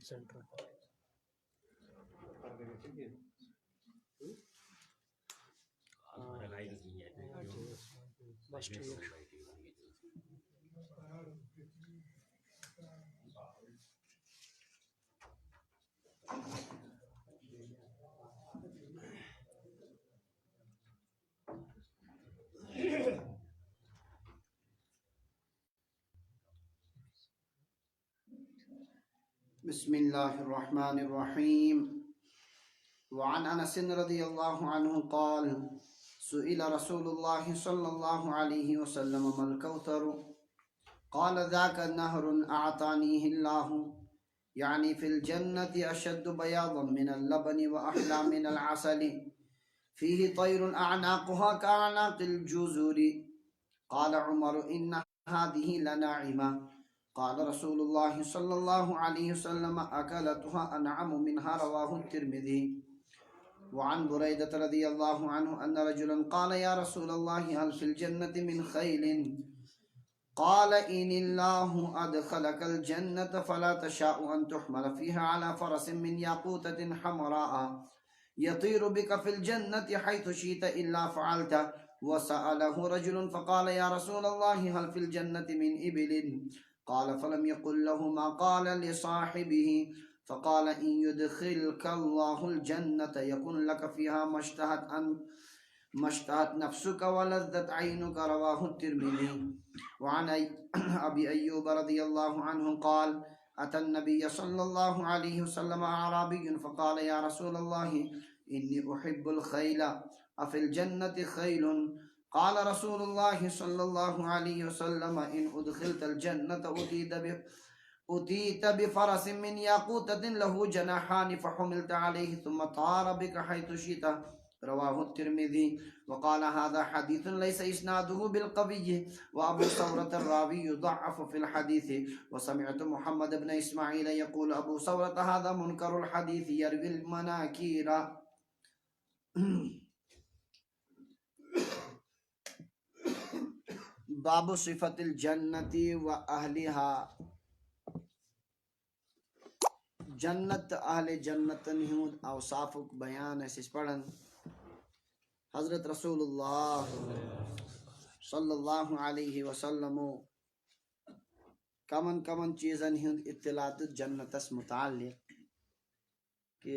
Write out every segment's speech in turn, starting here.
Centre بس ٹھیک بسم الله الرحمن الرحيم. وعن أنس رضي الله عنه قال سئل رسول الله صلى الله عليه وسلم ما الكوثر قال ذاك نهر أعطانيه الله يعني في الجنة أشد بياضا من اللبن وأحلى من العسل فيه طير أعناقها كأعناق الجزر قال عمر إن هذه لناعمة قال رسول الله صلى الله عليه وسلم أكلتها أنعم منها رواه الترمذي. وعن بريدة رضي الله عنه أن رجلا قال يا رسول الله هل في الجنة من خيل قال إن الله أدخلك الجنة فلا تشاء أن تحمل فيها على فرس من ياقوتة حمراء يطير بك في الجنة حيث شئت إلا فعلت. وسأله رجل فقال يا رسول الله هل في الجنة من إبل قال فلم يقل له ما قال لصاحبه فقال إن يدخلك الله الجنة يكن لك فيها ما اشتهت نفسك ولذت عينك رواه الترمذي. وعن أبي أيوب رضي الله عنه قال أتى النبي صلى الله عليه وسلم أعرابي فقال يا رسول الله إني أحب الخيل أفي الجنة خيل قال رسول الله صلى الله عليه وسلم إن أدخلت الجنة أتيت بفرس من ياقوتة له جناحان فحملت عليه ثم طار بك حيث شئت رواه الترمذي. وقال هذا حديث ليس إسناده بالقوي وأبو ثورة الراوي يضعف في الحديث. وسمعت محمد بن إسماعيل يقول أبو ثورة هذا منكر الحديث يروي المناكير. باب صفت الجنت و اہلها. جنت اہل جنتن ہند اوصاف بیان اس پڑھن. حضرت رسول اللہ صلی اللہ علیہ وسلم کمن کمن چیزن ہند اطلاعات جنتس متعلق کہ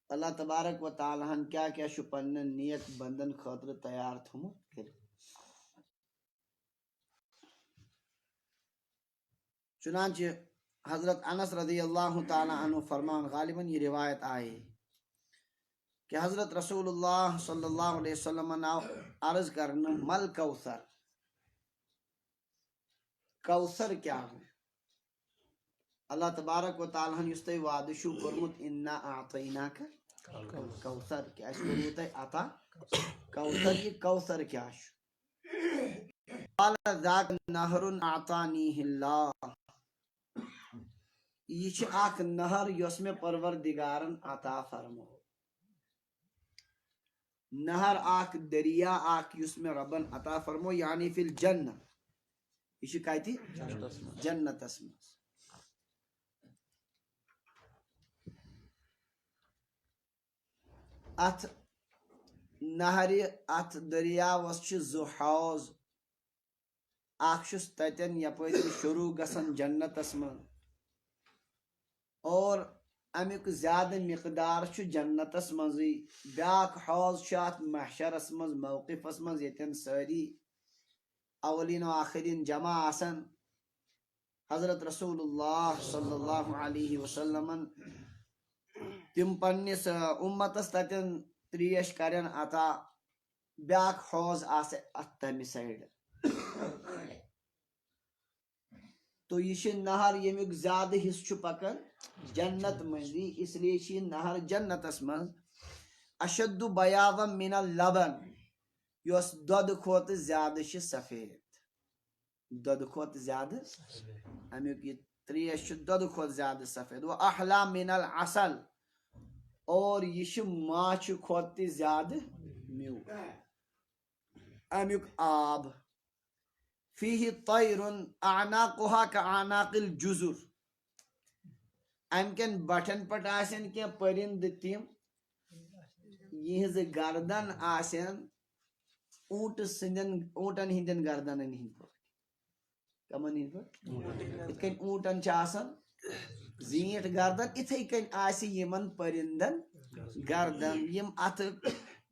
اللہ تبارک و تعالیٰ ہن کیا کیا پن نیت بندن خاطر تیار تھومت کر. چنانچہ حضرت انس رضی اللہ تعالی عنہ فرمان غالباً یہ روایت آئے کہ حضرت رسول اللہ صلی اللہ علیہ وسلم نے عرض کرنا مل کوثر، کوثر کیا ہو؟ اللہ تبارک و تعالی نے استے وعدشو کرمت انا اعطیناک کوثر کیا اس کو عطا کوثر. یہ کوثر کیا شو؟ قال ذاک نہر اعطانیہ اللہ، یہ اخ نہر یس میں پروردگارن عطا فرمو. نہر اخ دریا اخ یس میں ربن عطا فرمو یعنی فی الجنہ. یہ کتی جنتس مز. ات نہر ات دریا وس زو حوض اخ تتن یپر شروع گسن جنتس من اور امیک زیادہ مقدار جنتس مزی. بیاک حوض ات محشرس مز موقفس مز یتن ساری اولین و آخرین جمع آسن. حضرت رسول اللہ صلی اللہ علیہ وسلم تم پنس امتس تتن تریش کرن عطا. بیاک حوض آسے ات تمہ سائڈ. تو یہ نہر یمیک زیادہ حصہ پکن جنت مزی، اس لیے یہ نہر جنتس مز اشد بیاضا من اللبن، یس دود کھوت زیادہ سفید. دود کھوت زیادہ امیک یہ تریش دود کھوت زیادہ سفید. وہ احلا من العسل، اور یہ ماچھ کھوت زیادہ میو. امیک آب فیہ طیر اعناقها کاعناق الجزر، ام کن بٹھن پٹ آسن کی پرند تم یہز گردن آسن اونٹن ہندین گردنن ہند پٹ کمن ہند پٹ ات کن اونٹن آسان زیٹ گردن اتھے کن آس یمن پرندن گردن یم ات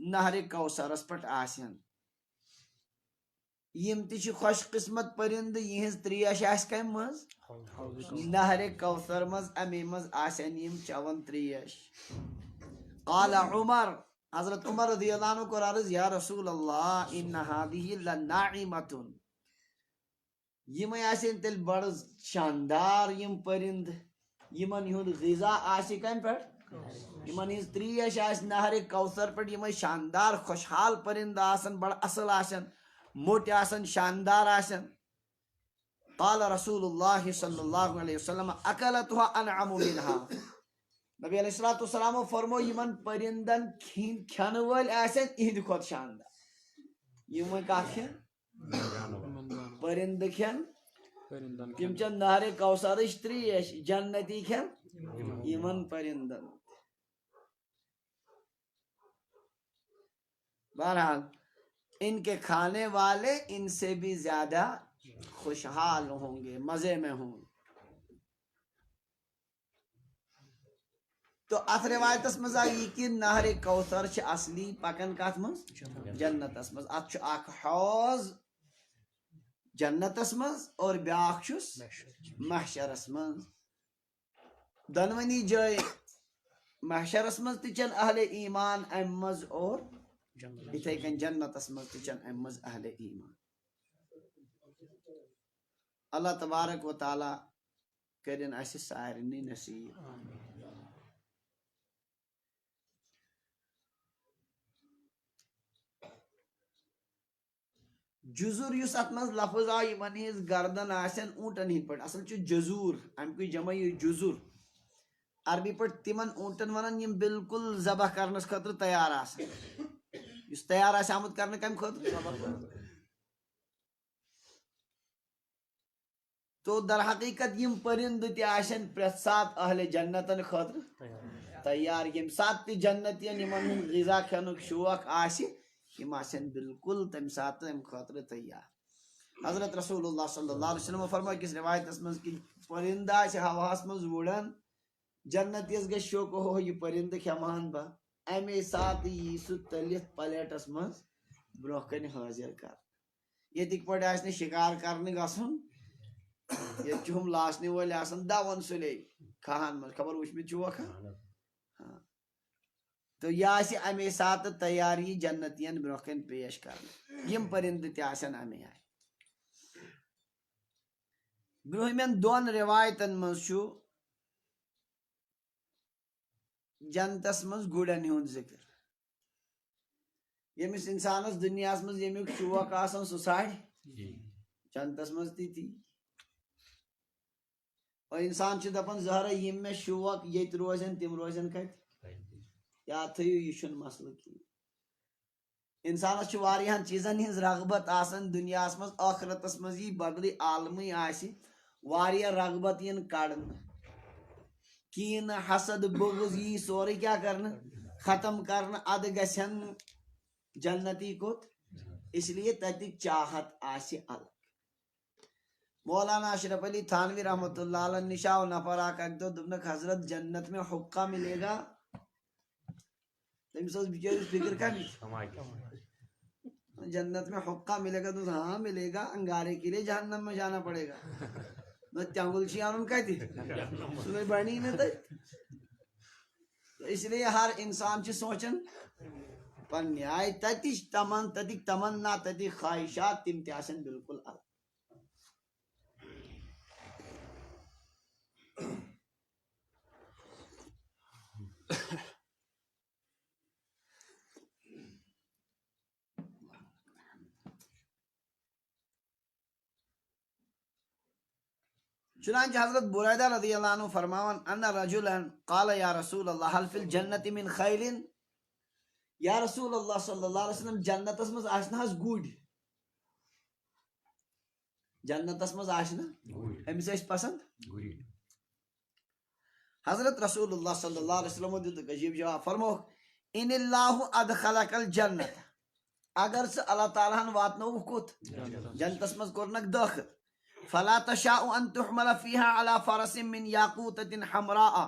نہر کوثرس پٹ آسن یم تہ خوش قسمت پرند یہز تریش آس کم مز نہر کوثر مز امی مز آسن یم چون تریش قال عمر حضرت عمر رضی اللہ عنہ کو عرض یا رسول اللہ ان هذه لناعمۃ یم آسن تیل بڑ شاندار یم پرند یمن ہند غذا آس کم پہ یمن ہز تریش آس نہر کوثر پہ یم شاندار خوشحال پرند آسن بڑ اصل آسن موٹ آسن شاندار آسن قال رسول اللہ صلی اللہ علیہ وسلم اکلتها انعم منها نبی علیہ الصلوۃ والسلام فرمو یمن پرندن کھن ول آسن اہند کھت شاندار یم کت کھن پرند کھن تم چن نہر کوثرش تریش جنتی کھن یمن پرندن بہرحال ان کے کھانے والے ان سے بھی زیادہ خوشحال ہوں گے مزے میں ہوں گے تو ات روایتس مز آئی کہ نہر کوثر اصلی پکن کت مز جنتس مز ات اخ حوض جنتس مز اور بیاکھ چھس محشرس مز دونونی جائے محشرس مز تچن اہل ایمان ام مز اور اتھے کن جنتس مز تچن ام مز اہل ایمان اللہ تبارک و تعالی کرن اس سارنی نصیب جزر یس ات مز لفظ آئی یمن ہز گردن آسن اونٹن ہند پٹ اصل چھ جزور امک جمع جزر عربی پٹ تمن اونٹن ونان یم بالکل ذبح کرنس خاطر تیار آسن اس تیار آس آمد کرنے کم خاطر تو در حقیقت یم پرند تہ آسن پرت سات اہل جنتن خاطر تیار یم سات تہ جنتین یمن ہند غذا کھنک شوق آس یم آسن بالکل تم سات ام خاطر تیار حضرت رسول اللہ صلی اللہ علیہ وسلم فرمایا کس روایت مز کہ پرندہ آس ہواہس مز وڑان جنتیس گژھِ شوق ہو یہ پرند کھمان بہ امی سات یہ سہ تلتھ پلیٹس مز برہ کن حاضر کر یتک پہ آس شکار کرنے گھن یہ ہم لاسنہ ول آسان دون سلے کھہن مز خبر وچمت چھوکھا تو یہ آس امی سات تیاری جنتین برہ کن پیش کر یم پرند تہ آسن امی آئی برہمین دون روایتن مز چھُ جنتس مز گڑن ہند ذکر یمس انسانس دنیاس مز یمیک شوق آسان سہ ساڑ جنتس مز تی اور انسان چھ دپان زہرا یم میں شوق یت روزن تم روزن کت یاد تھیو یہ چھن مسئلہ کی انسانس چھ واریاہن چیزن ہنز رغبت آسان دنیاس مز آخرتس مز یہ بدلی عالمی آسی واریاہ رغبت ین کڑن کین حسد بغض یہ سورے کیا کرنا ختم کرنا اد گھن جنتی کوت اس لیے تتک چاہت آسی الگ مولانا اشرف علی تھانوی رحمۃ اللہ علیہ نشاء نفر اک دو دپنک حضرت جنت میں حقہ ملے گا تمس بچارس فکر کمی جنت میں حقہ ملے گا تو ہاں ملے گا انگارے کے لیے جہنم میں جانا پڑے گا نہ تنگل چیان کتی سہ بنی نا تت اس لیے ہر انسان چھ سوچان پنہ آئی تتچ تتک تمنا تتک خواہشات تم تہ آسن بالکل الگ چنانچہ حضرت بریدہ رضی اللہ عنہ فرماون ان رجلا قال یا رسول اللہ هل فی الجنت من خیل یا رسول اللہ صلی اللہ علیہ وسلم جنتس مز آسنا حظ گوڑ جنتس مز آسنا امس اس پسند حضرت رسول اللہ صلی اللہ علیہ وسلم دیت عجیب جواب، فرمو ان اللہ ادخلک الجنت، اگر سے اللہ تعالیٰ واتنو کت جنتس مز کورنک داخل، فلا تشاء ان تحمل فيها على فرس من یاقوتۃ حمراء،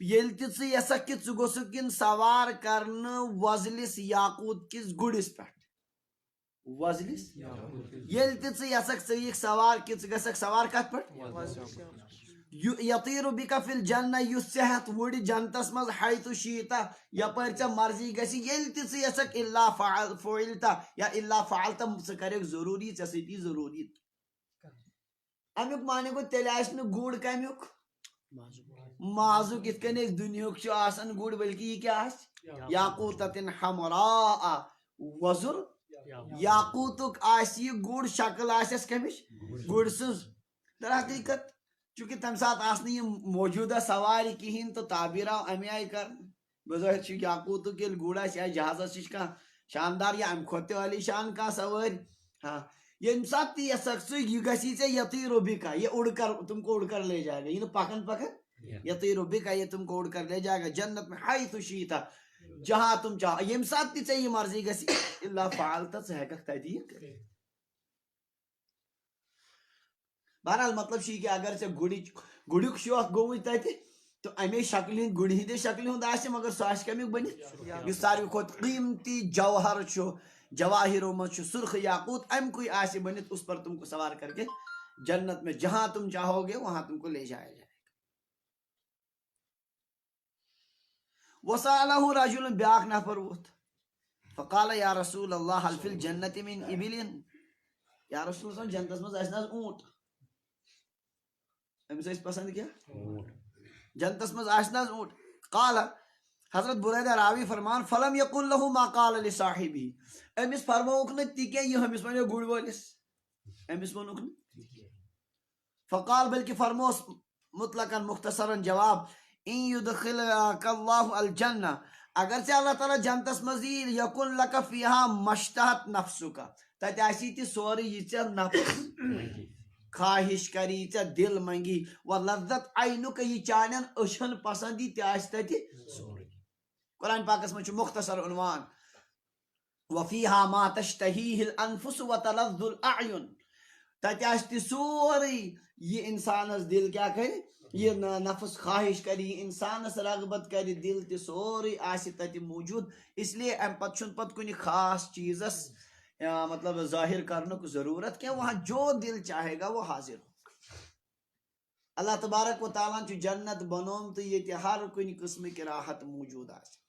یل تہ ژٕ یژھکھ کہ ژٕ گوژھکھ ین سوار کرنہٕ وۄزلِس یاقوت کِس گُرِس پٮ۪ٹھ، وۄزلِس ییٚلہِ تہِ ژٕ یژھکھ ژٕ یِکھ سوار کہ ژٕ گژھکھ سوار کتھ پٮ۪ٹھ، یطیٖر بِکَ فی الجنہ، یُس ژےٚ ہٮ۪تھ وُڑِ جنتس منٛز حیث شیٖتہ یپٲرۍ ژےٚ مرضی گژھِ، ییٚلہِ تہِ ژٕ یژھکھ الا فعلتہ یا الا فعلتہ، ژٕ کریکھ ضروٗری، ژےٚ سۭتی ضروٗری۔ امیُک معنی گوٚو تیٚلہِ آسہِ نہٕ گُر کمیُک مازُک، یِتھ کٔنۍ أسۍ دُنیہُک چھُ آسان گُر، بلکہ یہِ کیٛاہ آسہِ یاقوتۃ حمراء، وۄزُل یاقوتُک آسہِ یہِ گُر، شکل آسٮ۪س کمِچ گُرۍ سٕنٛز۔ در حقیقت چونکہ تمہِ ساتہٕ آسہٕ نہٕ یِم موجوٗدہ سوارِ کِہیٖنۍ تہٕ تعبیٖر آو اَمہِ آیہِ کرنہٕ، بظٲہر چھُ یاقوتُک ییٚلہِ گُر آسہِ یا جہازس نِش کانٛہہ شاندار یا امہِ کھۄتہٕ تہِ عٲلی شان کانٛہہ سوٲرۍ، ہاں ییٚمہِ ساتہٕ تہِ یژھکھ ژٕ یہِ گژھی ژےٚ یطیٖر بِکَ، یہ اڑ کر تم کو اڑ کر لے جائے گا، یہ نہٕ پکن پکن، یطیٖر بِکَ یہ تم کو اڑ کر لے جائے گا جنت میں حیث شیٖتہ، جہاں تم چاہو، ییٚمہِ ساتہٕ تہِ ژےٚ یہِ مرضی گژھی الا فعلتہ، ژٕ ہٮ۪ککھ تتہِ یہِ کٔرِتھ۔ بہرحال مطلب چھُ یہِ کہ اگر ژےٚ گُریُک شوق گوٚوُے تتہِ تہٕ امی شکلہِ ہٕنٛدۍ گُرِ ہٕنٛدے شکلہِ ہُنٛد آسہِ، مگر سُہ آسہِ کمیُک بٔنِتھ یُس ساروی کھۄتہٕ قیٖمتی جوہر چھُ، جواہرو منٛز چھُ سرخ یاقوت، اَمہِ کُے آسہِ بٔنِتھ، اس پر تم کو سوار کر کے جنت میں جہاں تم چاہو گے وہاں تم کو لے جایا جائے گا۔ وسألہ رجل، بیاکھ نفر ووٚتھ، فقال یا رسول اللہ هل فی الجنت من ابل، یا رسول اللہ جنتس منٛز آسہِ نہ حظ اونٹ، أمِس ٲسۍ پسنٛد کیٛاہ جنتس منٛز آسہِ نہ حظ اونٹ، قال حضرت بُریدہ راوی فرمان فلم یقل لہ ما قال لصاحبہ، أمِس فرمووُکھ نہٕ تہِ کینٛہہ یہِ أمِس وَنیو گُرۍ وٲلِس، أمِس ووٚنُکھ نہٕ، فقال بلکہ فرموس مطلقاً مختصراً جواب، ان یدخلک اللہ الجنہ، اگر ژےٚ اللہ تعالیٰ جنتس منٛز یی، یکن لک فیہا مشتہت نفسک، تتہِ آسی ژےٚ سورُے یہِ ژےٚ نفس خواہش کری، یہِ ژےٚ دل منگی، ولذت عینک، یہِ چانٮ۪ن أچھن پسند یی تہِ آسہِ تتہِ سورُے۔ قرآن پاکس منٛز چھُ مختصر عنوان وفیہا ما تشتہیہ الانفس وتلذ الاعین، تتہِ آسہِ تہِ سورُے یہِ انسانس دل کیٛاہ کرِ، یہ نفس خواہش کری، یہ انسانس رغبت کری، دل تہِ سورُے آسہِ تتہِ موجوٗد، اس لیے امہِ پتہٕ چھُنہٕ پتہٕ کُنہِ خاص چیٖزس مطلب ظٲہر کرنُک ضروٗرت کینٛہہ، وہاں جو دل چاہے گا وہ حاضر ہو۔ اللہ تبارک و تعالیٰ چھُ جنت بنومتٕے ییٚتہِ ہر کُنہِ قٕسمٕکۍ راحت موجوٗد آسہِ،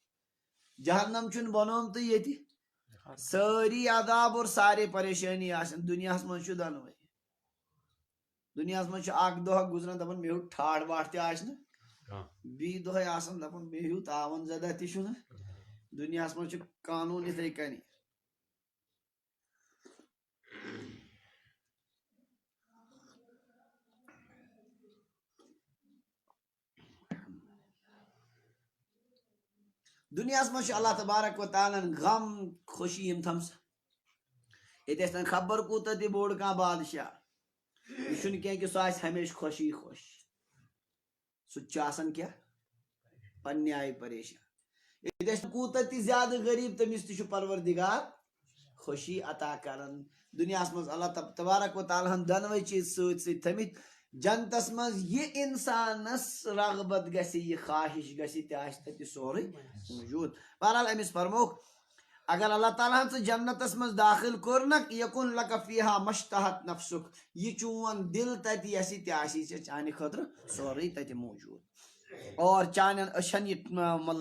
جہنم چھُنہٕ بنومتٕے ییٚتہِ سٲری عذاب اور سارے پریشٲنی آسن، دُنیاہس منٛز چھُ دۄنوے، دُنیاہس منٛز چھُ اکھ دۄہ گُزران دپان مےٚ ہیوٗ ٹھاٹھ واٹھ تہِ آسہِ نہٕ، بیٚیہِ دۄہے آسان دپان مےٚ ہیوٗ تاون زدہ تہِ چھُنہٕ، دُنیاہس منٛز چھُ قانوٗن یِتھے کٔنی۔ دُنیاہس منٛز چھُ اللہ تبارک و تعالیٰ ہن غم خوشی یِم تھمژٕ، ییٚتہِ ٲسۍ تن خبر کوٗتاہ تہِ بوٚڑ کانٛہہ بادشاہ، یہِ چھُنہٕ کینٛہہ کہ سُہ آسہِ ہمیشہِ خوشی خوش، سُہ تہِ چھُ آسان کیٛاہ پننہِ آیہِ پریشان، ییٚتہِ ٲسۍ کوٗتاہ تہِ زیادٕ غریٖب تٔمِس تہِ چھُ پروردگار خوشی عطا کران۔ دُنیاہس منٛز اللہ تبارک و تعالیٰ ہن دۄنوے چیٖز سۭتۍ سۭتۍ تھٲمٕتۍ، جنتس منٛز یہِ انسانس رغبت گژھِ، یہِ خواہش گژھِ تہِ آسہِ تتہِ سورُے موجوٗد۔ بہرحال أمِس فرمووُکھ اگر اللہ تعالیٰ ہن ژٕ جنتس منٛز داخل کوٚرنکھ، یکن لک فیہا مشتہت نفسک، یہِ چون دل تتہِ یژھِ تہِ آسی ژےٚ چانہِ خٲطرٕ سورُے تتہِ موجوٗد، اور چانٮ۪ن أچھن یہِ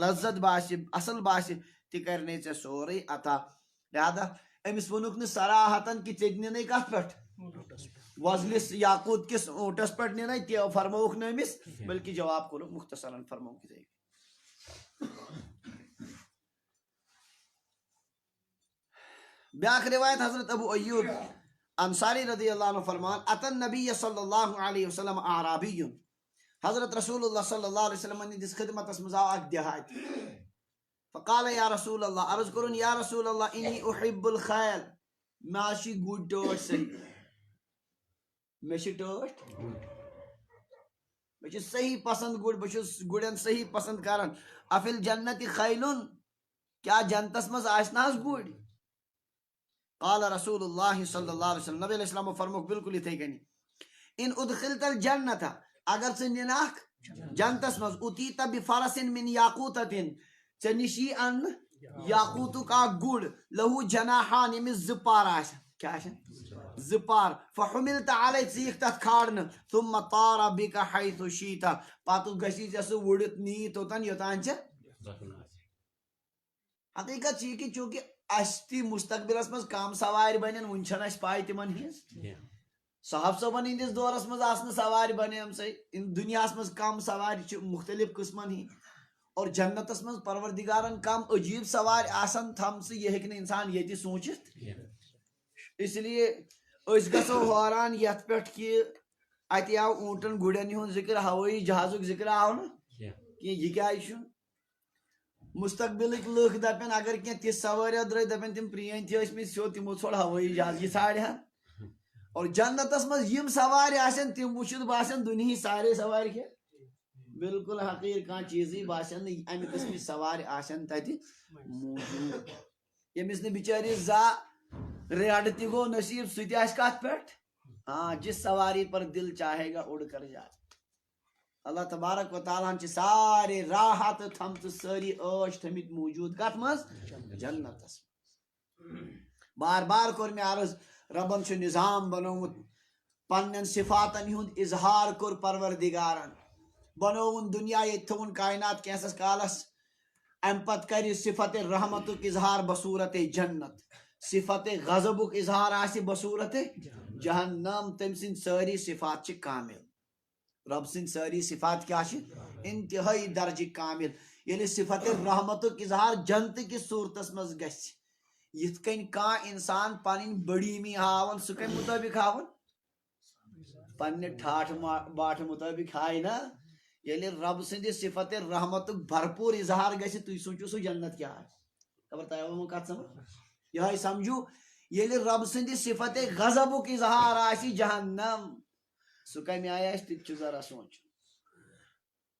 لذت باسہِ، اصل باسہِ تہِ کرنے ژےٚ سورُے عطا۔ لہذا أمِس ووٚنُکھ نہٕ صراحتن کہ ژےٚ تہِ نِنَے کتھ پٮ۪ٹھ وۄزلِس یاقوت کِس اونٹس پٮ۪ٹھ نِنَے، تہِ فرمووُکھ نہٕ أمِس، بلکہ جواب کوٚرُکھ مختصرن، فرمووُکھ یِتھے۔ بیاکھ روایت حضرت ابو ایوب انصاری رضی اللہ عنہ فرمان اتن نبی صلی اللہ علیہ وسلم اعرابی، حضرت رسول اللہ صلی اللہ علیہ وسلم ہندس خدمتس منٛز آو اکھ دیہاتی، فقال یا رسول اللہ، عرض کوٚرُن یا رسول اللہ انی احب الخیل، مےٚ حظ چھِ گُرۍ ٹٲٹھ صحیح، مےٚ چھِ ٹٲٹھ بہ صحیح پسند گر بہ گرن صحیح پسند کران افل جنت خیلن کیا جنتس مز آسنا گر قال رسول اللہ صلی اللہ علیہ وسلم نبی علیہ السلام فرموک بالکل اتھے کنی ان ادخلت الجنت اگر ژٕ نناک جنتس مز اتیت بفرس من یاقوتۃ ژے نشی ان یاقوتک اکھ گر لہو جناحان یمس زپار آسن کیا آسن زپار فحملت علیہ ژیک تتھ کھارن ثم طار بک حیث شیت پتہ گژھی ژے سہ وڑت نی توتن یوتان ژےٚ حقیقت چھ کہ چونکہ اس تی مستقبلس مز کم سوار بنن ون چھن اس پاے تمن ہز صاحب صاحبن ہندس دورس مز آسن سوار بنیم سے ان دنیا مز کم سوار چھ مختلف قسمن ہی اور جنتس مز پروردگارن کم عجیب سوار آسن تھم سے یہ ہیکہ انسان یہ سوچت اس لیے اس گژھو حیران یتھ پہ کہ اتہ آو اونٹن گڑن ہند ذکر ہوٲیی جہازک ذکر آو نا کہ یہ کیا مستقبلک لوگ دپن اگر کی تس سوار درائے دپن تم پرین تھی ٲسمٕتۍ سیود تمو ژھوڑ ہوٲیی جہاز یہ ژھانڈ ہن اور جنتس مز یم سوار آسن تم وچھت باسن دنیا سارے سوار کیا بالکل حقیر کان چیزی باسن امہ قسم سوار آسن تتہ موجود یمس نے بچارس زا ریڈ تہ گو نصیب سہ تہ آسہِ کتھ پٮ۪ٹھ ہاں جس سواری پر دل چاہے گا اڑ کر جائے اللہ تبارک و تعالیٰ چھ سارے راحت تھمت ساری عٲش تھمت موجود کت مز جنتس بار بار کور میں عرض ربن چھ نظام بنومت پنن صفاتن ہند اظہار کور پروردگارن بنوون دنیا یہ تھون کائنات کیسس کالس ام پت کر صفت رحمتک اظہار بصورت جنت صفت غضبک اظہار آسی بصورت جہنم تم سن ساری صفات چھ کامل رب سن ساری صفات کیا انتہائی درجہ کامل یل صفت رحمتک اظہار جنت کس صورتس مز گژھِ یت کن کان انسان پن بڑیمی ہاون سہ کم مطابق ہاون پنہ ٹھاٹھ باٹھ مطابق ہائے نا یل رب سند صفت رحمتک بھرپور اظہار گژھِ تھی سوچو سہ جنت کیا خبر تہ کت سمجھ یہ سمجھو یل رب سند صفت غضبک اظہار آسی جہنم سہ کم آیا تہ ذرا سوچ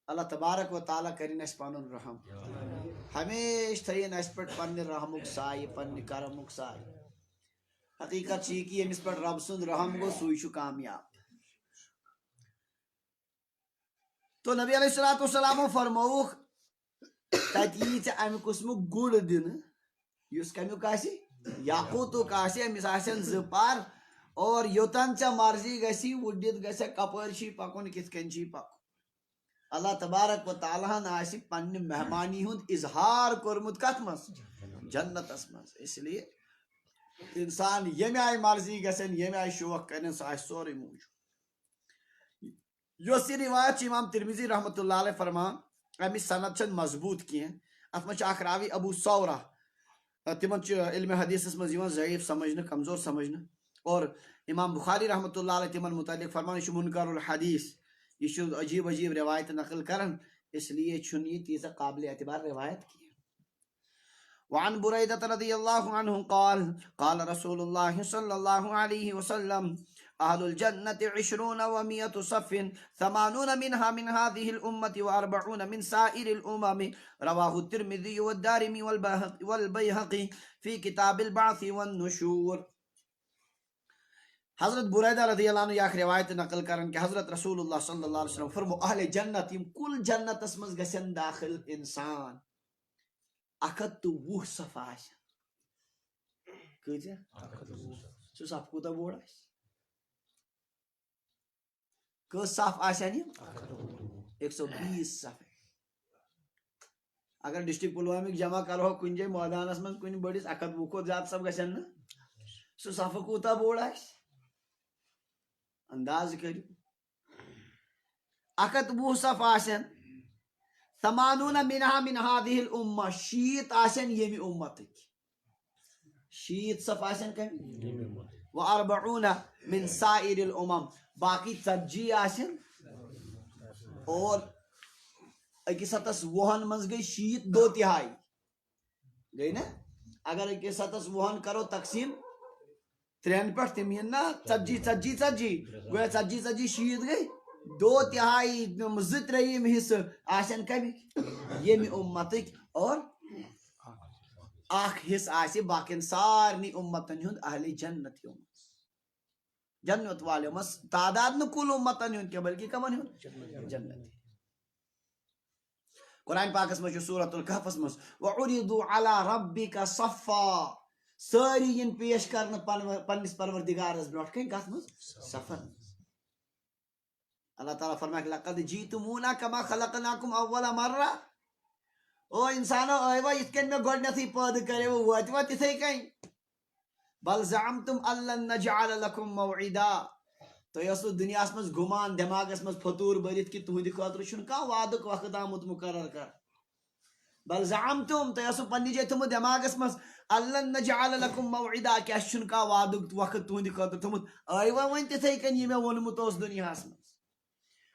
اللہ تبارک و تعالیٰ کرن اس پن رحم ہمیشہ تھین اس پہ پنہ رحمک سائے پنہ کرمک سائے حقیقت یہ کہ یمس پہ رب سند رحم گو سوئی کامیاب تو نبی علیہ الصلوۃ والسلام فرموک تت یی ژےٚ امہ قسمک گُر دن اس کمیک آسی یاقوتک آسی امس آسن زپار اور یوتن ژےٚ مرضی گژھی وڈت گژھِ کپٲرۍ چھی پکن کتھ کن چھی پکن اللہ تبارک و تعالیٰ ہن آسی پنہ مہمانی ہند اظہار کورمت کت مز جنتس مز اس لیے انسان یمہ آئی مرضی گژھن یمہ آئی شوق کرن سہ آسہِ سورے موجود یس یہ روایت امام ترمذی رحمۃ اللہ علیہ فرمان امچ صنعت چھن مضبوط کی ات مجھ اخ راوی ابو ثورہ تمن علم حدیثس مز ضعیف سمجھنے کمزور سمجھنے اور امام بخاری رحمۃ اللہ علیہ تمن متعلق فرمان یہ منکر الحدیث یہ عجیب عجیب روایت نقل کرن اس لیے چھن یہ تیزہ قابل اعتبار روایت کی وعن بريدة رضي الله عنه قال قال رسول الله صلى الله عليه وسلم أهل الجنة 20 و100 صف 80 منها من هذه الأمة و40 من سائر الأمم رواه الترمذي والدارمي والبيهقي في كتاب البعث والنشور حضرت بریدہ رضی اللہ عنہ یہ روایت نقل کرن کہ حضرت رسول اللہ صلی اللہ علیہ وسلم فرمو اہل جنت یم کل جنتس مز گژھن داخل انسان 120 صف آسن کۭتیاہ صف کوٗتاہ بوڑ آسہِ کٔژ صف آسن یم 120 صف اگر ڈسٹرکٹ پلوامک جمع کرو کُنہِ جایہِ مٲدانس منٛز کُنہِ بٔڑِس 120 کھۄتہٕ زیادٕ صف گژھن نہٕ سُہ صفہٕ کوٗتاہ بوڑ آسہِ انداز کریو 120 صف آسن 80 منها من هذه الامه شیت آسن یمی امتک شیت صف آسن کم و40 من سائر الامم باقی 40 آسن اور اکس ہتس وہن مز گئی شیت 2/3 گئی نا اگر اکس ہتس وہن کرو تقسیم 3 پہ تم نا 40 40 40 گویا 40 40 شیت گئی دو تہائی زتریم حصہ آسن کمک یمی امتک اور اخ حصہ آسہ باقین سارنی امتن ہند اہل جنت جنت والے مس تعداد نہ کل امتن ہند کی بلکہ کمن ہند جنت قرآن پاکس مجھ سورۃ الکہفس مز وعرضوا علی ربک صفا ساری ین پیش کرنا پنس پروردگارس برونٹ کن کت مز سفر اللہ تعالیٰ فرمائے لقد جیتمونا کما خلقناکم اول مرہ او انسانو ایوا یت کن میں گۄڈنیتھٕے پٲدٕ کریو وٲتوا تِتھے کٔنۍ بل زعمتم ان لن نجعل لكم موعدا تُہۍ ٲسوٕ دُنیاہس منٛز گُمان دٮ۪ماغس منٛز فطوٗر بٔرِتھ کہِ تُہنٛدِ خٲطرٕ چھُنہٕ کانٛہہ وعدُک وقت آمُت مُقرر کر بل زعمتم تُہۍ ٲسوٕ پننہِ جایہِ تھوٚمُت دٮ۪ماغس منٛز ان لن نجعل لكم موعدا کہِ اَسہِ چھُنہٕ کانٛہہ وعدُک وقت تُہنٛدِ خٲطرٕ تھوٚمُت ٲیوا وۄنۍ تِتھے کٔنۍ یہِ مےٚ ووٚنمُت اوس دُنیاہس منٛز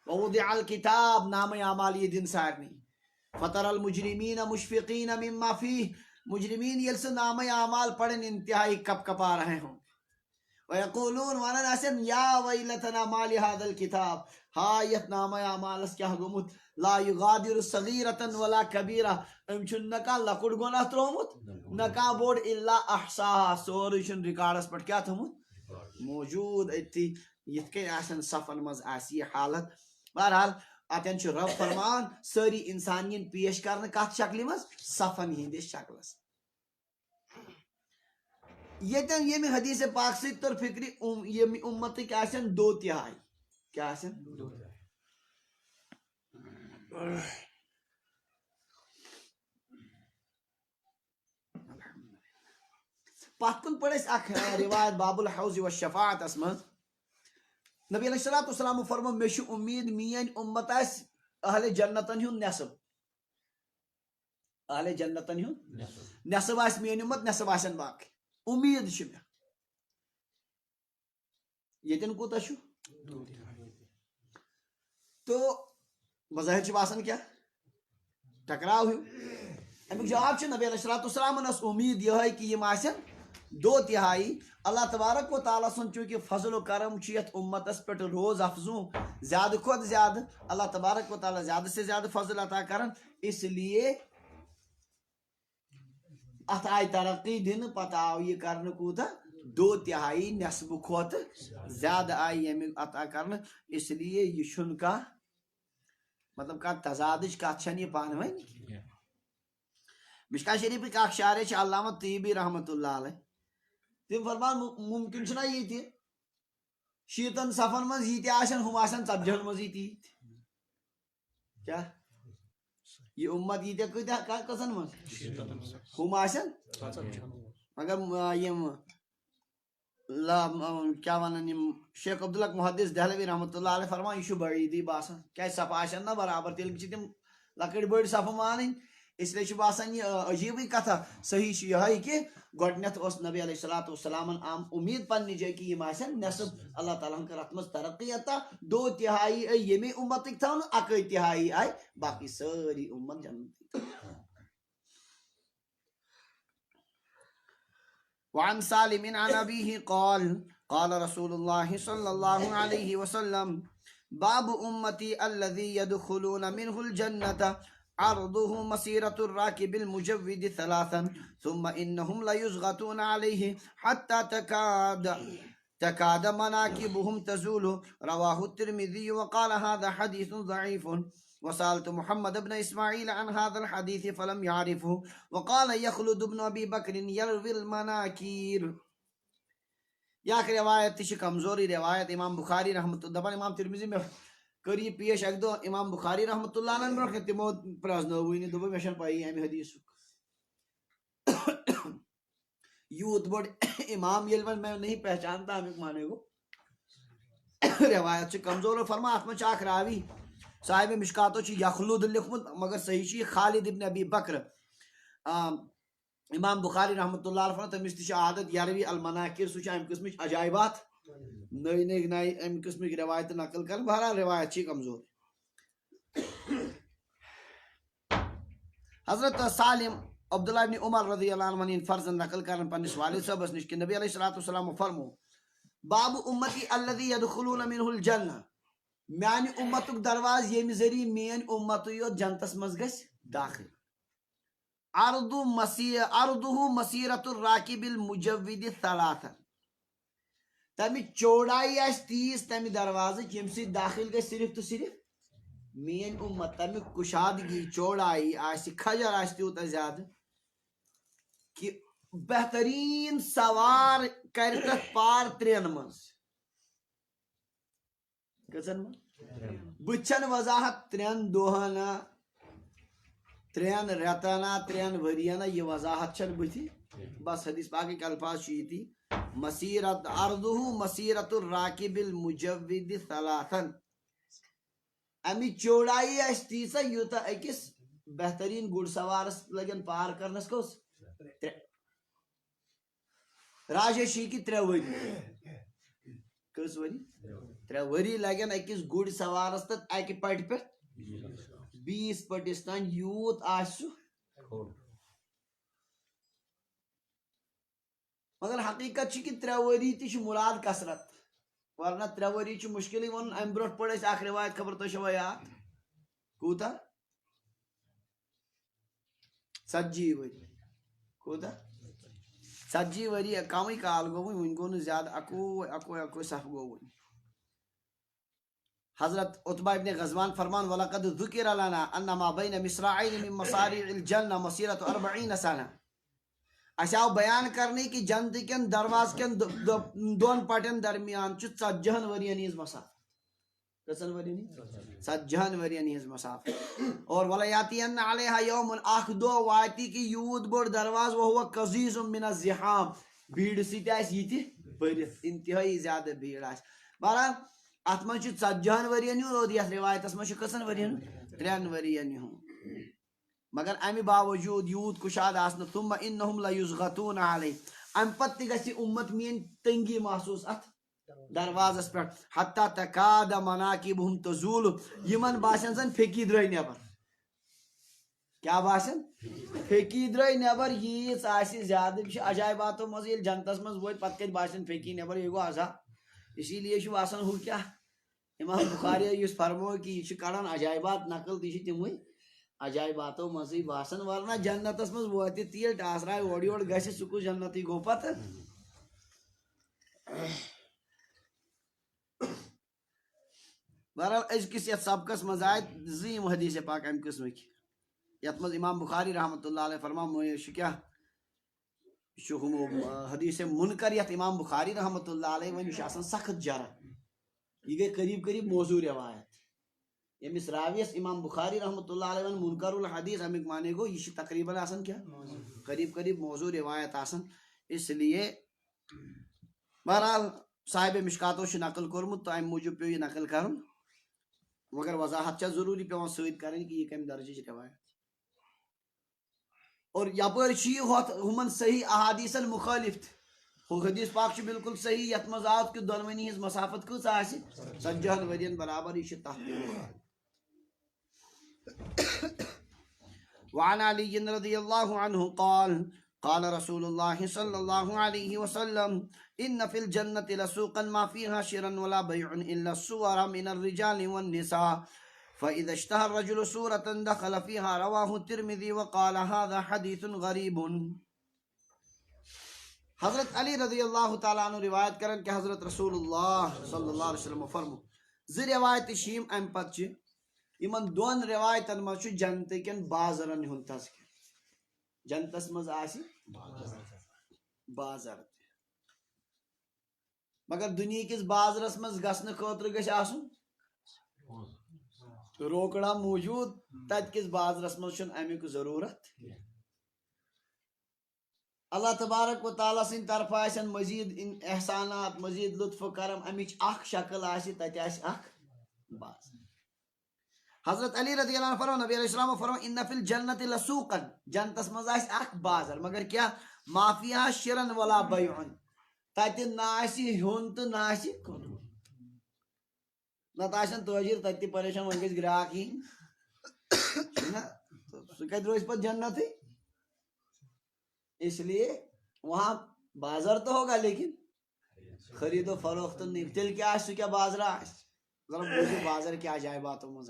ووضع الكتاب نامہ اعمال یہ دن سارنی فطر المجرمین مشفقین مما فیہ مجرمین یل سے نامہ اعمال پڑھن انتہائی کپ کپا رہے ہوں ویقولون ونن اسن یا ویلتنا ما لهذا الكتاب ہا یت نامہ اعمالس کیا گومت لا یغادر صغیرۃ ولا کبیرہ ام چھن نہ لکڑ گناہ ترومت نہ بوڑ الا احصاها سورے چھن ریکارڈس پٹ کیا تھومت موجود اتی یت کے آسن صفن مز آسی حالت بہرحال اتن رب فرمان ساری انسانین پیش کرنے کت شکل مز صفن ہندس شکلس یتن یم حدیث پاک سی تر فکری یم امتک آسن دو تہائی کیا آسن پتھ کن پڑھ اخ روایت باب الحوض والشفاعت اسمز نبی علیہ السلام فرمو مے چھ امید میٲنۍ امت آس اہل جنتن ہُنٛد نصب اہل جنتن ہُنٛد نصب آس میٲنۍ امت نصب آسن باقی امید چھ مے یتن کوتاہ چھُ تو بظاہر چھ باسان کیا ٹکراو ہیو امیک جواب چھ نبی علیہ السلام امید یہ کہ یم آسن دو تہائی اللہ تبارک و تعالیٰ سن چونکہ فضل و کرم چیت امتس پہ روز افزوں زیادہ کھت زیادہ اللہ تبارک و تعالیٰ زیادہ سے زیادہ فضل عطا کرن اس لیے ات آئی ترقی دن پتہ آو یہ کرنے کوتا دو تہائی نصب کھت زیادہ آئی یم عطا کرنے اس لیے یہ چھن کا مطلب کا تضادش کت چھن یہ پانہ ون مشکا شریف اخ شارع چھ علامہ طیبی رحمۃ اللہ علیہ تم فرمان ممکن چھنا یہ شیتن صفن مز یہ آسن ہم آسن ژتجہن مز یہ کیا یہ امت یہ کتن مز ہم آسن مگر یم کیا ونان شیخ عبداللہ محدث دہلوی رحمۃ اللہ علیہ فرمان یہ بعیدی باسان کیا صف آسن نا برابر تیل تم لکڑ بڑ صف مان اس لیے باسان یہ عجیبی کتھا صحیح یہ کہ گۄڈنیتھ اس نبی علیہ الصلوۃ والسلام امید پنہ جائے کہ یم آسن نصب اللہ تعالیٰ کر ات مز ترقی عطا دو تہائی آئی یمی امتک تھون اکے تہائی آئی باقی ساری امت جنت وعن سالم عن ابيه قال قال رسول الله صلى الله عليه وسلم باب امتي الذي يدخلون منه الجنة عرضه مسيرة الراكب المجود ثلاثا ثم إنهم ليزغطون عليه حتى تكاد مناكبهم تزول رواه الترمذي وقال هذا حديث ضعيف وسألت محمد بن إسماعيل عن هذا الحديث فلم يعرفه وقال يخلد بن أبي بكر يروي المناكير یا روایت تش کمزوری روایت امام بخاری رحمۃ اللہ امام ترمذی میں کری پیش اک دو امام بخاری رحمۃ اللہ علیہ برو تمو پرزنوی دب مے پائی امہ حدیث یوت بڑ امام یل میں نہیں پہچانتا امیک معنی کو روایت کمزور فرما ات من اخ راوی صاحب مشکاتو یخلد لکھمت مگر صحیح خالد ابن ابی بکر امام بخاری رحمۃ اللہ علیہ تمس تہ عادت یروی المناکر سہ ام قسم عجائبات نئی نئی نئی ام قسم روایت نقل کر بہرحال روایت چھ کمزور حضرت سالم عبداللہ ابن عمر رضی اللہ عنہ فرض نقل کرن پنس والد صاحبس نش کہ نبی علیہ الصلوۃ والسلام فرمو باب امتی الذی يدخلون منه الجنہ میانہ امتک درواز یم ذریعہ مین امت یوت جنتس مز گژھِ داخل عرضه مسیرت الراکب المجود ثلاثا تمہ چوڑائی آس تیز تمہ دروازہ یم سی داخل گژھِ صرف تو صرف مین امت تمہ کشادگی چوڑائی آس کھجر آس تیوتہ زیادہ کہ بہترین سوار کر تک پار ترین مز کچن بچن وضاحت ترین دوہانا ترین رتانا ترین وریانا یہ وضاحت چن بتھی بس حدیث پاک کے الفاظ شیتی مسیرت عرضه مسیرت الراکب المجود ثلاثا امی چوڑائی اس تیسا یوتا اکس بہترین گڑ سوارس لگن پار کرنس کوس راجشی کی 3 وری کس وری 3 وری لگن اکس گڑ سوارس تک اکی پٹ پہ 20 پٹس تان یوت آسو مگر حقیقت چھ کہ 3 وری تی مراد کثرت ورنہ 3 وری چھ مشکل ون ام برٹ پڑھ اخ روایت خبر تو شو یاد کوتا 40 وری کوتا 40 وری کم کال گو ون گو نا زیادہ اکو صف گو ون حضرت عتبہ ابن غزوان فرمان ولقد ذکر لنا ان ما بین مصراعین من مصارع الجنہ مسیرت 40 سنہ اس آو بیان کرنے کہ جنت کن درواز کن دون پٹن درمیان چھ 40 ورین ہز مسافت کسن ورین 40 ورین ہز مسافت اور ولیاتین علیہا یوم اخ دو واتی کی یود بڑ درواز وہو قزیز من الزحام بھیڑ سیت اس یتی برت انتہائی زیادہ بھیڑ اس بہرحال ات من چھ 40 ورین اور یہ روایت اس من چھ کسن ورین 3 ورین مگر امی باوجود یود کشاد آسن ثم انہم لیزغتون علی ام پت گسی امت مین تنگی محسوس ات دروازس پر حتی تکاد مناکبہم تزول یمن باسن زن پھیکی درائی نیبر کیا باسن پھیکی درائی نیبر ییز آسی زیادہ بھی عجائباتو مزیل جنتس مز ووت پت کت باسن پھیکی نیبر یہ گو عذاب اسی لیے شو باسن ہو کیا امام بخاری یس فرمو کہ یہ کڑان عجائبات نقل تی تموئی عجائباتو مزی باسن ورنہ جنتس مز ووت تیل ٹاسرائی اوڑی اوڑ گسی سکو جنتی گو پت بہرحال ازکس یت سبقس مز آئے زیم حدیث پاک ام قسمک یت مز امام بخاری رحمۃ اللہ علیہ فرما یہ کیا حدیث منکر یت امام بخاری رحمۃ اللہ علیہ ون یہ سخت جرح یہ گئی قریب قریب موضوع روایت یمس راویس امام بخاری رحمۃ اللہ علیہ ون منکر الحدیث امیک مانے گو یہ تقریباً آسن کیا قریب قریب موضوع روایت آسن اس لیے بہرحال صاحب مشکاتو نقل کورمت تو ام موجود پیو یہ نقل کرن مگر وضاحت چھ ضروری پیوان سید کریں کہ یہ کم درجہ روایت اور یپر ہوت ہمن صحیح احادیثن مخالف ہو حدیث پاک چھ بالکل صحیح یت مز آت کہ دونونی ہز مسافت کس آسی 40 ورین برابر یہ تحت وعن علی رضی اللہ عنہ قال قال رسول اللہ صلی اللہ علیہ وسلم ان فی الجنة لسوقا ما فيها شرا ولا بيع الا الصور من الرجال والنساء فاذا اشتهى الرجل صورة دخل فيها رواه الترمذي وقال هذا حدیث غریب حضرت علی رضی اللہ تعالیٰ عنہ روایت کرن کہ حضرت رسول اللہ صلی اللہ علیہ وسلم فرمو زی روایت شیم ام پت یمن دون روایتن مز جنت کن بازرن ہند تذکر جنتس مز آسی بازر مگر دنیا کس بازرس مز گسن خاطر گژھِ آسن روکڑا موجود تت کس بازرس مز چھن امیک ضرورت اللہ تبارک و تعالیٰ سن طرف آسن مزید احسانات مزید لطف و کرم امچ اخ شکل آسی تت آسی اخ باز حضرت علی رضی اللہ عنہ فرمو نبی علیہ السلام فرمو ان فی الجنت لسوقا جنتس مز آسی اخ بازر مگر کیا ما فیہا شرن ولا بیعن تت ناسی ہن تو ناسی کن نت آسن تاجر تت پریشان ون گژھِ گراک ہی سہ کتہ روز پتہ جنت اس لیے وہاں بازار تو ہوگا لیکن خرید و فروخت نہیں تیل کیا کیا بازار ذرا بوجھو بازر کیا عجائباتوں مز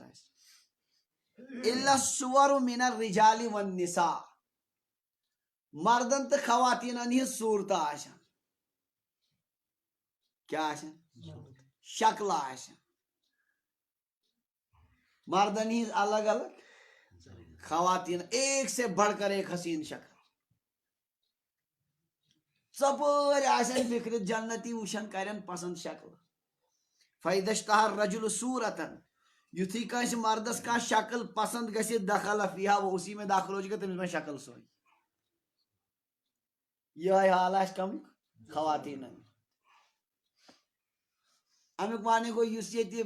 الا الصور من الرجال والنساء مردن تو خواتین ہز صورت آشان کیا آشان شکل آشان مردن ہز الگ الگ خواتین ایک سے بڑھ کر ایک حسین شکل ژپٲرۍ آسن بِکھرِتھ جنتی وٕچھن کرن پسند شکل فاذا اشتهى الرجل صورة یُتھُے کٲنٛسہِ مردس کانٛہہ شکل پسند گژھِ دخل فیہا وہ اسی میں داخل ہو جائے گا تٔمِس بنہِ شکل سوے یہے حال آسہِ کم خواتیٖنن امیُک معنی گوٚو یُس ییٚتہِ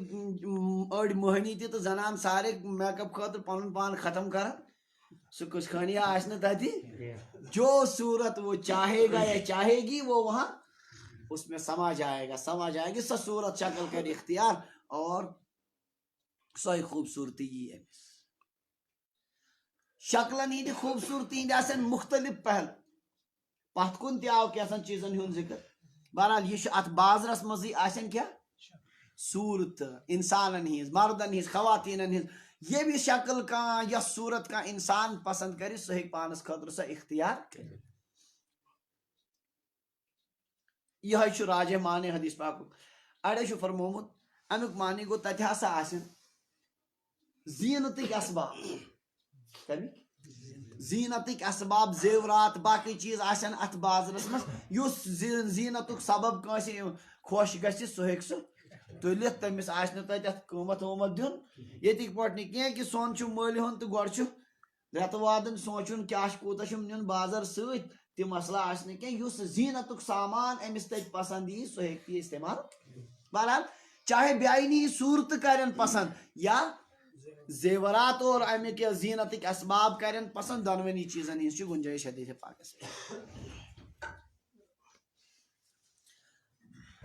أڑۍ مٔہنی تہِ تہٕ زنان سارے میک اپ خٲطرٕ پنُن پان ختم کران سُہ کُس خٲنی آسہِ نہٕ تتہِ جو صورت وہ چاہے گا یا چاہے گی وہ وہاں اس میں سما جائے گی سو صورت شکل کر اختیار اور سوئی خوبصورتی یہ أمِس شکلن ہندِ خوبصورتی ہندِ آسن مختلف پہل پتھ کُن تہِ آو کینٛژن چیٖزن ہُنٛد ذکر بہرحال یہ چھُ اتھ بازرس منٛزٕے آسن کیا صورت انسانن ہِنٛز مردن ہِنٛز خواتیٖنن ہِنٛز یہ بھی شکل کانٛہہ یا صورت کانٛہہ انسان پسند کرِ سُہ ہیٚکہِ پانس خٲطرٕ سۄ اختیار کٔرِتھ یہ چھُ راجح معنی حدیث پاکُک اڑے چھُ فرمومُت امیُک معنی گوٚو تتہِ ہسا آسن زیٖنتٕکۍ اسباب زیٖنتٕکۍ اسباب زیورات باقٕے چیٖز آسن اتھ بازرس منٛز یُس زیٖنتُک سبب کٲنٛسہِ خۄش گژھِ سُہ ہیٚکہِ سُہ تُلِتھ تٔمِس آسہِ نہٕ تتہِ اتھ قۭمتھ وۭمتھ دیُن ییٚتِکۍ پٲٹھۍ نہٕ کینٛہہ کہِ سۄن چھُ مٔلۍ ہُنٛد تہٕ گۄڈٕ چھُ رٮ۪تہٕ وادن سونٛچُن کیٛاہ چھُ کوٗتاہ چھُم نیُن بازر سۭتۍ تہِ مسلہٕ آسہِ نہٕ کینٛہہ یُس زیٖنتُک سامان أمِس تتہِ پسند یی سُہ ہیٚکہِ یہِ استعمال بہرحال چاہے بیاینی صورتہٕ کرن پسند یا زیورات اور امیک زینتک اسباب کرن پسند دونونی چیزن ہنز چھ گنجائش حدیث پاکس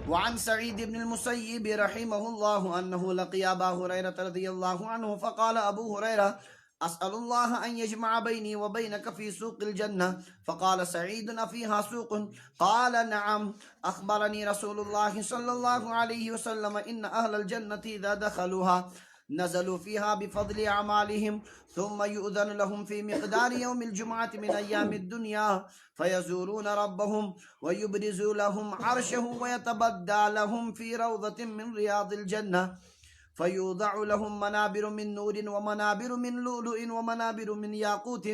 وعن سعيد بن المسيب رحمه الله أنه لقي أبا هريرة رضي الله عنه فقال أبو هريرة أسأل الله أن يجمع بيني وبينك في سوق الجنة فقال سعيد أفيها سوق قال نعم أخبرني رسول الله صلى الله عليه وسلم إن أهل الجنة إذا دخلوها نزلوا فيها بفضل أعمالهم ثم يؤذن لهم في مقدار يوم الجمعة من أيام الدنيا فيزورون ربهم ويبرز لهم عرشه ويتبدى لهم في روضة من رياض الجنة فيوضع لهم منابر من نور ومنابر من لؤلؤ ومنابر من ياقوت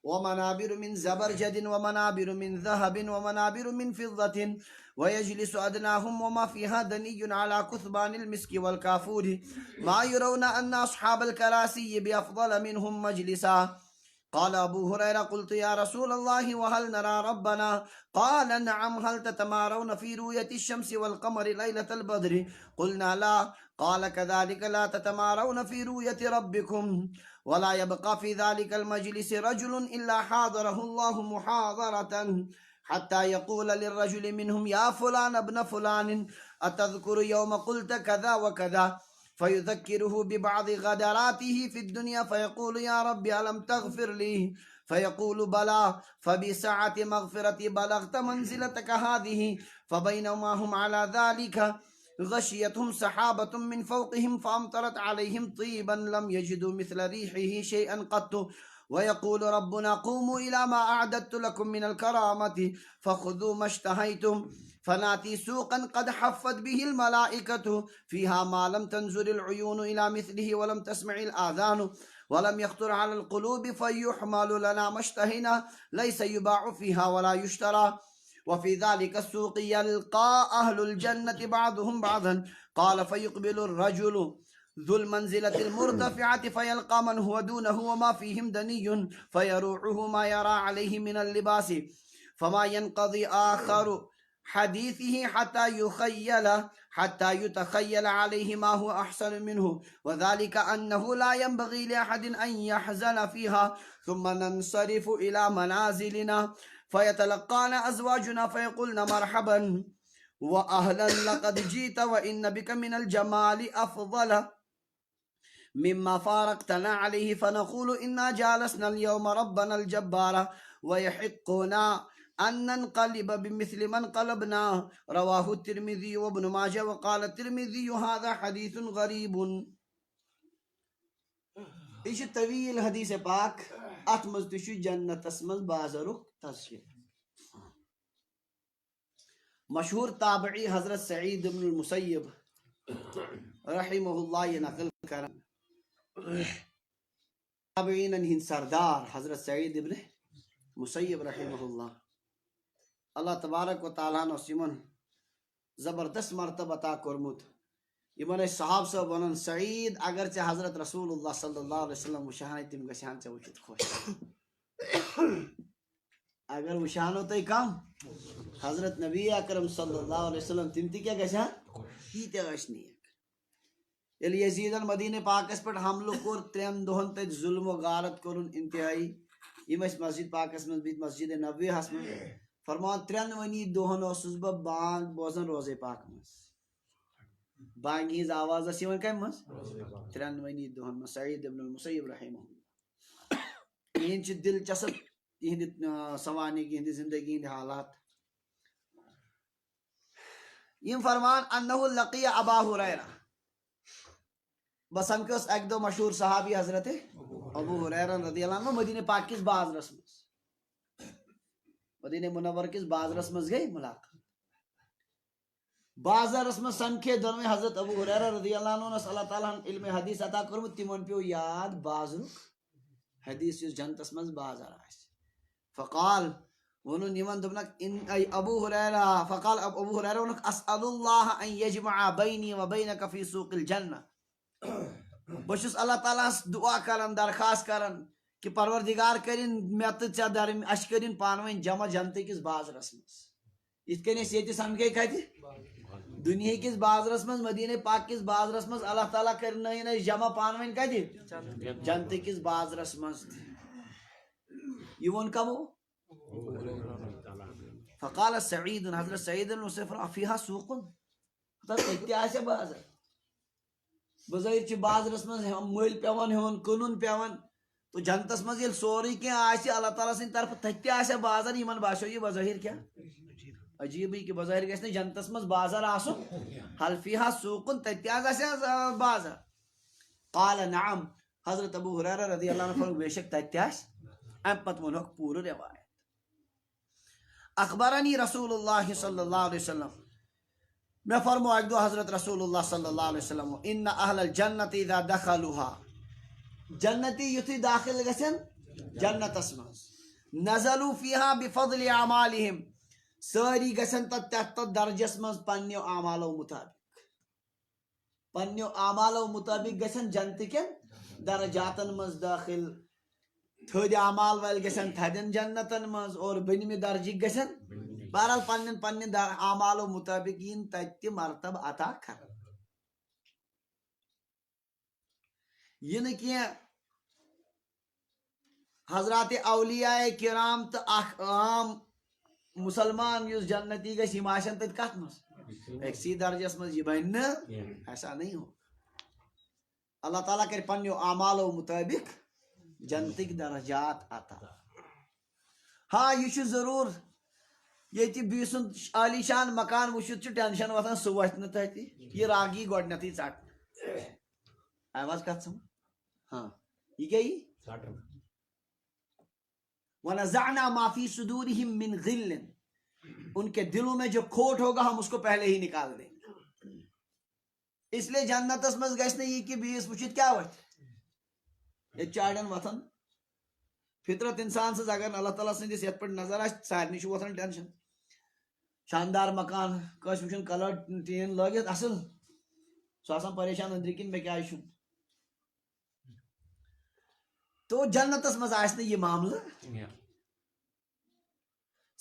ومنابر من زبرجد ومنابر من ذهب ومنابر من فضة ويجلس أدناهم وما فيها دني على كثبان المسك والكافور ما يرون أن أصحاب الكراسي بأفضل منهم مجلسا قال أبو هريرة قلت يا رسول الله وهل نرى ربنا قال نعم هل تتمارون في رؤية الشمس والقمر ليلة البدر قلنا لا قال كذلك لا تتمارون في رؤية ربكم ولا يبقى في ذلك المجلس رجل إلا حاضره الله محاضرة حتى يقول للرجل منهم يا فلان ابن فلان أتذكر يوم قلت كذا وكذا فيذكره ببعض غدراته في الدنيا فيقول يا رب ألم تغفر لي فيقول بلى فبسعة مغفرتي بلغت منزلتك هذه فبينما هم على ذلك غشيتهم سحابة من فوقهم فأمطرت عليهم طيبا لم يجدوا مثل ريحه شيئا قط ويقول ربنا قوموا إلى ما أعددت لكم من الكرامة فخذوا ما اشتهيتم فناتي سوقا قد حفت به الملائكة فيها ما لم تنظر العيون إلى مثله ولم تسمع الآذان ولم يخطر على القلوب فيحمل لنا ما اشتهينا ليس يباع فيها ولا يشترى وفي ذلك السوق يلقى أهل الجنة بعضهم بعضا قال فيقبل الرجل ذو المنزلة المرتفعة فيلقى من هو دونه وما فيهم دني فيروعه ما يرى عليه من اللباس فما ينقضي آخر حديثه حتى يتخيل عليه ما هو أحسن منه وذلك أنه لا ينبغي لأحد أن يحزن فيها ثم ننصرف إلى منازلنا فيتلقانا أزواجنا فيقولن مرحبا وأهلا لقد جئت وإن بك من الجمال أفضل مما فارقتنا عليه فنقول إنا جالسنا اليوم ربنا الجبار ويحقنا أن ننقلب بمثل من قلبنا رواه الترمذي وابن ماجه وقال الترمذي هذا حديث غريب. یہ طویل حدیث پاک ات مز تہ جنتس مز بازرک تذکر. مشہور تابعی حضرت سعید بن المسیب رحمہ اللہ یہ نقل کرن. تابعین ہند سردار حضرت سعید بن مسیب رحمہ اللہ. اللہ تبارک و تعالیٰ نس یمن زبردست مرتبہ عطا کورمت. یمن صحاب صاحب ونن سعید اگر ژے حضرت رسول اللہ صلی اللہ علیہ وسلم وشان تم گژھان ژے وچھت خوش. اگر وشانو تہ کم حضرت نبی اکرم صلی اللہ علیہ وسلم تم تہ کیا گژھان یہ تہ ٲسۍ نیک. ییٚلہِ یزیدن مدینہ پاکس پہ حملہ کور 3 دۄہن تتہِ ظلم و غارت کورن انتہائی. یم ٲسۍ مسجد پاکس مز بہت مسجد نبوی ہس مز فرمان 3 دۄہن اوسُس بہٕ بانگ بوزان روزے پاک مز. بانگہِ ہِنٛز آواز ٲس یِوان کمہِ منٛز 3 دۄہن منٛز. سعید ابن المسیب رحمہ اللہ یہندۍ چھِ دلچسپ یہندِ سوانگی ہندِ زندگی ہندِ حالات. یم فرمان انہ لقی ابا ہریرہ. بس ہم کے اکہ دہ مشہور صحابی حضرت ابو ہریرہ رضی اللہ عنہ مدینہ پاک کس بازرس مز مدینہ منور کس بازرس مز گئی ملاقات. بازرس مز سمکھے دونوے حضرت ابو ہریرہ رضی اللہ عنہ اللہ تعالیٰ علم حدیث عطا کورمت. تمن پیو یاد بازرک حدیث یس جنتس مز بازار آس. فقال ونن یمن دبنک ان ای ابو ہریرہ فقال ابو ہریرہ ونک اسأل اللہ ان یجمع بینی و بینک فی سوق الجنہ. بہس اللہ تعالیٰ دعا کران درخواست کران کہ پروردگار کرن مے تو ژے درم اش کرن پانوین جمع جنت کس بازرس مز. یت کن اس یہ سمجھے کت دنیا کس بازرس مز مدینہ پاک کس بازرس مز اللہ تعالیٰ کرن جمع پانوین کت جنت کس بازرس مز. یہ ون کمو فقال سعید حضرت سعید المسیب فیہا سوق تہ بازر. بظاہر بازرس مز مل پیوان ہون کٕنُن پیوان تو جنتس مز یل سوری کی آسہِ اللہ تعالیٰ سٕنٛدِ طرف تتہِ تہِ آسہِ بازر. یمن باسیو یہ بظاہر کیا عجیبٕے کہ بظاہر گژھِ نہٕ جنتس مز بازر آسُن. حل فیہا سوقن تتہِ تہِ آسہِ بازر. قال نعم. حضرت ابو ہریرہ رضی اللہ عنہ فرموو بے شک تتہِ تہِ آسہِ. ام پتہٕ وونُکھ پوٗرٕ روایت. اخبرنی رسول اللہ صلی اللہ علیہ وسلم. میں فرمو اک دو حضرت رسول اللہ صلی اللہ علیہ وسلم ان اہل الجنت اذا دخلوها. جنتی یتھی داخل گژھن جنتس مز نزلوا فیہا بفضل اعمالہم. ساری گژھن تتھ درجس مز پننیو اعمالو مطابق. پننیو اعمالو مطابق گژھن جنت کین درجاتن مز داخل. تھد اعمال ول گژھن تھدین جنتن مز اور بنمہِ درجک گژھن بہرحال پنن اعمالو مطابق ین تتہ مرتبہ عطا کر. یہ نہ کی حضرات اولیاء کرام تو اخ عام مسلمان یس جنتی گژھِ یم آسن تتہِ کتھ مز اکسی درجس مز. یہ بن ایسا نہیں ہو. اللہ تعالیٰ کر پننیو اعمالو مطابق جنتک درجات عطا. ہاں یہ ضرور یہ بی سن عالی شان مکان وچھت ٹینشن وتھان سہ وتھ نہ تتہِ. یہ راگی گۄڈنیتھٕے ژٹ. آواز کتھ سمجھ. ہاں یہ کیا ونزعنا ما فی صدورہم من غل. ان کے دلوں میں جو کھوٹ ہوگا ہم اس کو پہلے ہی نکال دیں گے. اس لیے جنتس مز گژھِ نہٕ یہ کہ بیس وچھت کیا وتھ یہ چاڑن وتھان. فطرت انسان سز اگر اللہ تعالیٰ سندس یت پہ نظر آس سارنی وتھان ٹینشن. شاندار مکان کس وچن کلر ٹین لگت اصل سہ آسان پریشان أندرٕ کِنۍ مےٚ کیازِ چھُنہٕ. تو جنتس مز آسہِ نہٕ یہِ معاملہٕ.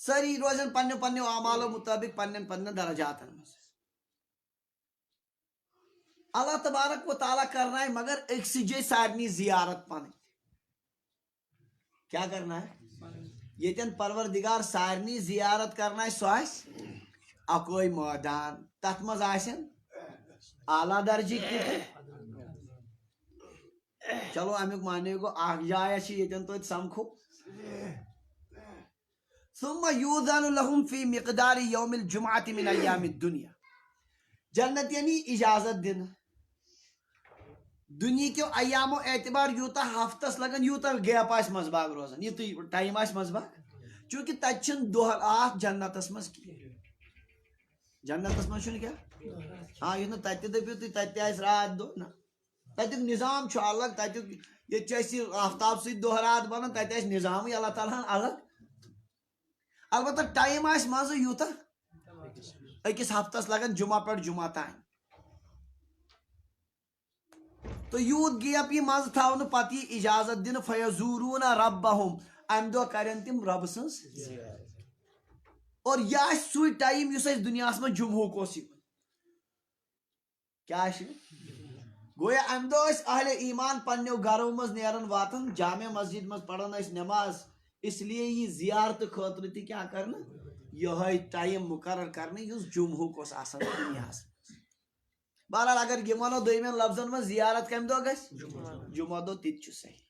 ساری روزن پننیو پننیو اعمالو مطابق پنن پنن درجاتن مز. اللہ تبارک و تعالیٰ کرنا ہے مگر أکسٕے جایہِ سارنی زیارت پنٕنۍ. کیا کرنا ہے یتن پروردگار سارنی زیارت کرنا ہے. سو آسہِ اکوے مٲدان تتھ مز آسن اعلیٰ درجک تہِ. چلو امیک معنی گو اکھ جایا چھ یتن توتہِ سمکھو ثم یوذن لهم فی مقدار یوم الجمعۃ من ایام الدنیا. جنت یعنی اجازت دن دنیا کیو ایامو اعتبار یوتا ہفتس لگن یوتا گیپ آس مزباگ روزان یہ ٹائم آس مزباگ چونکہ تتچن دہ آت جنتس مز کی جنتس مز کیا ہاں یہ تتہ دپیو تھی تتہ آس رات دہ نا تتیک نظام الگ تتیک یہ آفتاب سی دہ رات بنان تتہ آس نظام اللہ تعالیٰ الگ البتہ ٹائم آس مز یوتا اکس ہفتس لگن جمعہ پہ جمعہ تان تو یوت گیپ یہ مز تھو پتہ یہ اجازت دن فیزورون ربہم ام دہ کرن تم رب سنز اور یہ سوئی ٹائم اس دنیا میں جمعہ کوس کیا گویا ام دہ اہل ایمان پنو گھروں مز نیرن واتن جامع مسجد مز پڑھن نماز اس لیے یہ زیارت خاطر تہ کیا کرنا یہ ٹائم مقرر کرنے اس جمعہ کوس آسان دنیا بہرحال اگر یہ ونو دویمین لفظن میں زیارت کم دہ گھس جمعہ دہ تہ صحیح.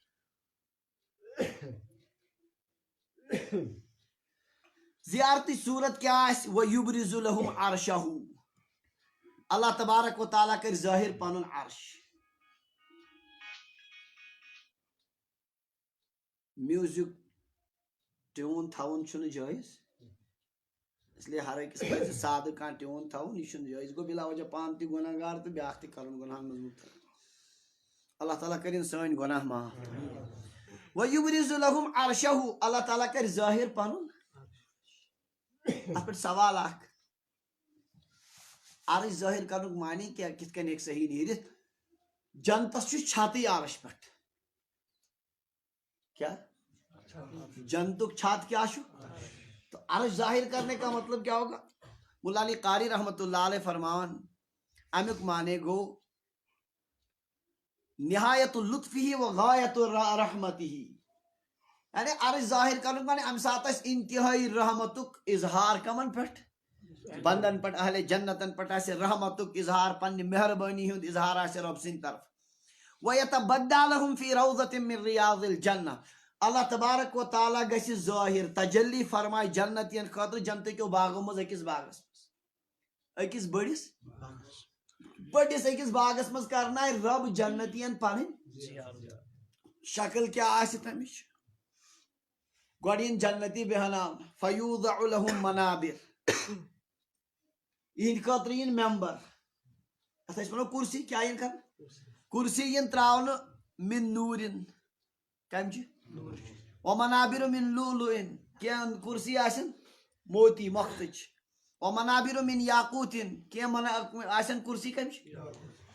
زیارتی صورت کیا آس ویبرز لہم عرشہ اللہ تبارک و تعالیٰ کر ظاہر پنن عرش. میوزک ٹیون تھون چھن جائز اس لیے ہر أکس پزِ سادٕ کانٛہہ ٹیون تھاوُن یہِ چھُنہٕ جٲیز گوٚو بلا وجہ پان تہِ گۄناہ گار تہٕ بیٛاکھ تہِ کَرُن گۄناہن منٛز مُبتلا. اللہ تعالیٰ کٔرِنۍ سٲنۍ گۄناہ معاف. وَیُبرِزُ لَهُم عَرْشَهُ اللہ تعالیٰ کَرِ ظٲہِر پَنُن. اَتھ پٮ۪ٹھ سوال اکھ عرش ظٲہِر کرنُک معنی کیٛاہ کِتھ کٔنۍ ہیٚکہِ صحیح نیٖرِتھ جنتس چھُ چھتٕے عرش پٮ۪ٹھ کیا جنتُک چھت کیا چھُ تو عرش ظاہر کرنے کا مطلب کیا ہوگا مولا علی قاری رحمت اللہ علیہ فرمان امیک معنی گو نہایت لطفی و غایت رحمتی یعنی عرش ظاہر کرنے معنی ام سات انتہائی رحمتک اظہار کمن پٹ بندن پٹ اہل جنتن پٹ آسے رحمتک اظہار پنہ مہربانی ہند اظہار آسے رب سند طرف ویتبدى لهم فی روضۃ من ریاض الجنہ اللہ تبارک و تعالیٰ گژھِ ظاہر تجلی فرمائے جنتین خاطر جنتکیو باغو مز أکس باغس مز أکس بڑس أکس باغس مز کرنائے رب جنتین پن شکل کیا آسہِ تمچ گۄڈٕ جنتی بہناو فیوضع لهم منابر یہند خاطر ین ممبر اتھ ونو کرسی کیا ین کر کرسی ین تراون من نورن کمچ ومنابر من لؤلؤ کی کرسی آسن موتی مختچ ومنابر من یاقوت کی آسن کرسی کمچ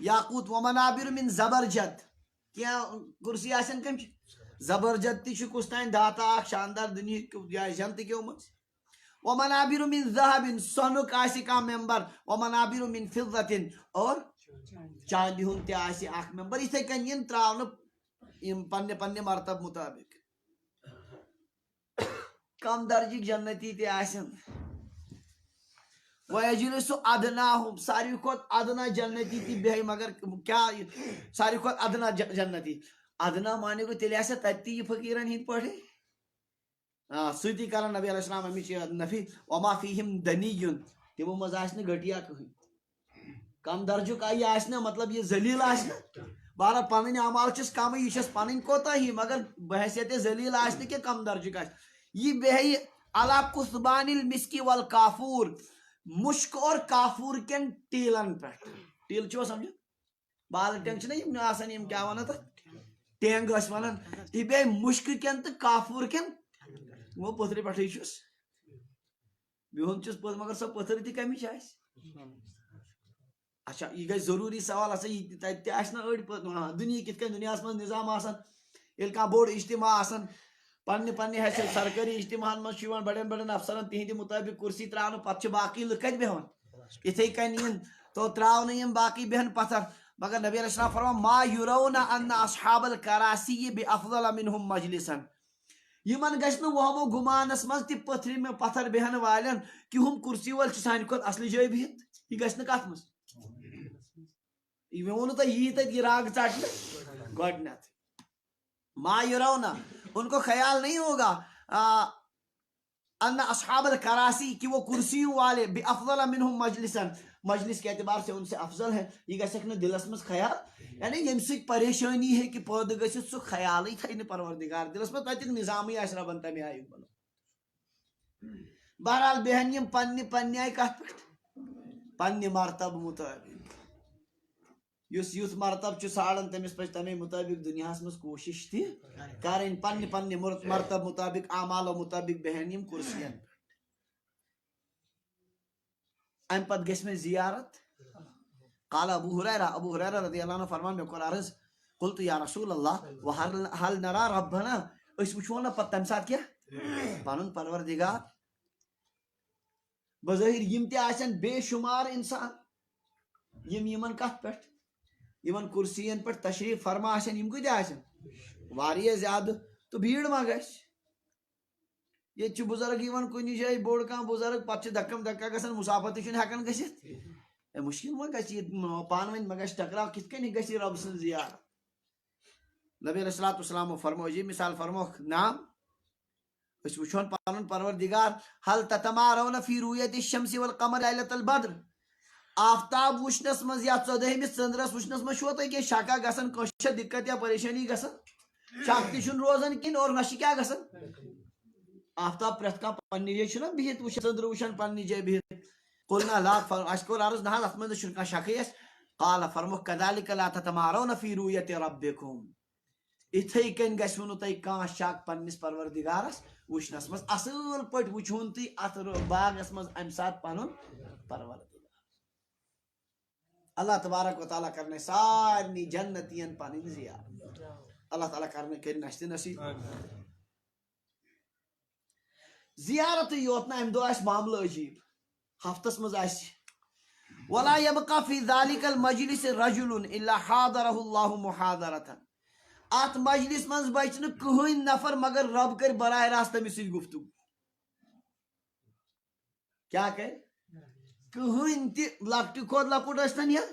یاقوت ومنابر من زبرجد کی کرسی آسن کمچ زبرجد تہ کس تین داتا اخ شاندار دنیا جنت کیو مز ومنابر من ذهب سونک آسی کا ممبر ومنابر من فضت اور چاندی ہند تہ آسی اخ ممبر اتھے کن ین تراون پنہ پنہ مرتب مطابق کم درجک جنتی تہ آسن ویجلس ادناہم ساروی کھت ادنا جنتی تہ بیہی مگر کیا ساروی کھت ادنا جنتی ادنا معنی گو تیلہِ آسہِ تتہِ یہ فقیرن ہند پٲٹھۍ سۭتی کران نبی علیہ السلام امچ نفی وما فیہم دنی تمو مز آسہِ نہٕ گٹیا کٕہٕنۍ کم درجک یہ آسہِ نہٕ مطلب یہ ذلیل آسہِ نہٕ بہرحال پنٕنۍ اعمال چھس کم یہ چھس پنٕنۍ کوتاہی مگر بحیثیت ذلیل آسہِ نہٕ کہ کم درجک آسہِ یہ بیہی علی کثبان المسکی والکافور مشک اور کافور کن ٹیلن پہ ٹیل چھو سمجھ بال ٹینگ چھنا یم آسان یم کیا ونان تتھ ٹینگ اس ونان یہ بیہی مشک کن تو کافور کن وہ پتھر پٹھے چھس بہن چھس پتھ مگر سو پتھر تہ کمچ آسہِ اچھا یہ گئی ضروری سوال ہسا یہ تتہ آسہِ نا أڑۍ دنیا کتھ کن دنیا مز نظام آسان ییٚلہِ کانٛہہ بوٚڑ اجتماع آسان پنہ پنہ حیثیت سرکاری اجتماعن مز بڑین بڑین افسرن تہندِ مطابق کرسی تراون پتہ باقی لُکھ کتہِ بیہوان اتھے کن ین تو تراون یم باقی بہن پتھر مگر نبی علیہ السلام فرمان ما یرون ان اصحاب الکراسی بافضل منهم مجلسا یمن گژھِ نہٕ وہمو گمانس مز تہ پتھر میں پتھر بیہن والن کہ ہم کرسی وول چھ سانہِ کھۄتہٕ اصل جایہِ بہتھ یہ گژھِ نہٕ کتھ مز یہ ووٚنوٕ تۄہہِ یی تتہِ راگ ژٹنہٕ گۄڈنیتھ ما یرون ان کو خیال نہیں ہوگا ان اصحاب الکراسی کہ وہ کرسیوں والے بافضل منہم مجلسا مجلس کے اعتبار سے ان سے افضل ہے. یہ گژھک نہ دلس مز خیال یعنی یم سۭتۍ پریشانی ہے کہ پٲدٕ گٔژھِتھ سُہ خیالٕے تھاے نہٕ پروردگار دلس مز تتیُک نظامٕے آسہِ ربن تمہِ آیُک بنومُت. بہرحال بیہن یم پننہِ آیہِ کتھ پٮ۪ٹھ پننہِ مرتبہٕ مطٲبق یُس یُتھ مرتبہ چھُ ژھانڈان تٔمِس پزِ تمے مطٲبق دُنیاہس منٛز کوٗشش تہِ کرٕنۍ پننہِ مرتبہ مطٲبق اعمالو مطٲبق بیہن یم کُرسین پٮ۪ٹھ. امہِ پتہٕ گژھِ مےٚ زیارت. قال ابو ہریرہ رضی اللہ عنہ فرمان مےٚ کوٚر عرض قلت یا رسول اللہ وهل نرى ربنا أسۍ وٕچھو نا پتہٕ تمہِ ساتہٕ کیٛاہ پنُن پروردگار. بظٲہر یم تہِ آسن بے شمار انسان یم یمن کتھ پٮ۪ٹھ یمن کُرسین پٮ۪ٹھ تشریف فرما آسن یم کۭتیاہ آسن واریاہ زیادٕ تہٕ بھیڑ ما گژھِ. ییٚتہِ چھُ بُزرگ یِوان کُنہِ جایہِ بوٚڑ کانٛہہ بُزرگ پتہٕ چھِ دکم دکا گژھان مسافر تہِ چھُنہٕ ہٮ۪کان گٔژھِتھ. مشکل ما گژھِ یہِ پانہٕ ؤنۍ ما گژھِ ٹکراو کِتھ کٔنۍ گژھِ یہِ رۄب سٕنٛز زیارت. نبی علیہ الصلوۃ والسلامو فرموو یہِ مثال فرموکھ نعم أسۍ وٕچھون پنُن پروردگار حل تتمارون فی رؤیت الشمس والقمر لیلۃ البدر آفتاب وٕچھنس منٛز یا 14ہمِس ژٔنٛدرس وٕچھنس منٛز چھُوا تۄہہِ کینٛہہ شکا گژھان کٲنٛسہِ چھا دِقت یا پریشٲنی گژھان شک تہِ چھُنہٕ روزان کِہیٖنۍ اور نہ چھِ کیٛاہ گژھان آفتاب پرٛٮ۪تھ کانٛہہ پننہِ جایہِ چھُنہ بِہِتھ وٕچھان ژٔنٛدرٕ وٕچھان پننہِ جایہِ بِہِتھ. قلنا لا اَسہِ کوٚر عرض نہ حظ اتھ منٛز چھُنہٕ کانٛہہ شکٕے اَسہِ. قال فرموکھ کذلک لا تتمارون فی رؤیت ربکم اِتھَے کٔنۍ گژھِوٕ نہٕ تۄہہِ کانٛہہ شک پننِس پروردگارس وٕچھنس منٛز. اصل پٲٹھۍ وٕچھہون تُہۍ اتھ باغس منٛز امہِ ساتہٕ پنُن پروردگار. اللہ تبارک و تعالیٰ کرناے سارنٕے جنتین پنٕنۍ زیارت. اللہ تعالیٰ کٔرِنۍ اَسہِ تہِ نصیٖب. زیارتٕے یوت نہٕ امہِ دۄہ آسہِ معاملہٕ عجیٖب ہفتس منٛز آسہِ ولا يبقى في ذلك المجلس رجل الا حاضره الله محاضرة ات مجلس منٛز بچہِ نہٕ کٕہٕنۍ نفر مگر رب کرِ براہ راست تٔمِس سۭتۍ گفتگو. کیٛاہ کرِ کٕہٕنۍ تہِ لۄکٹہِ کھۄتہٕ لۄکُٹ ٲسۍتن یا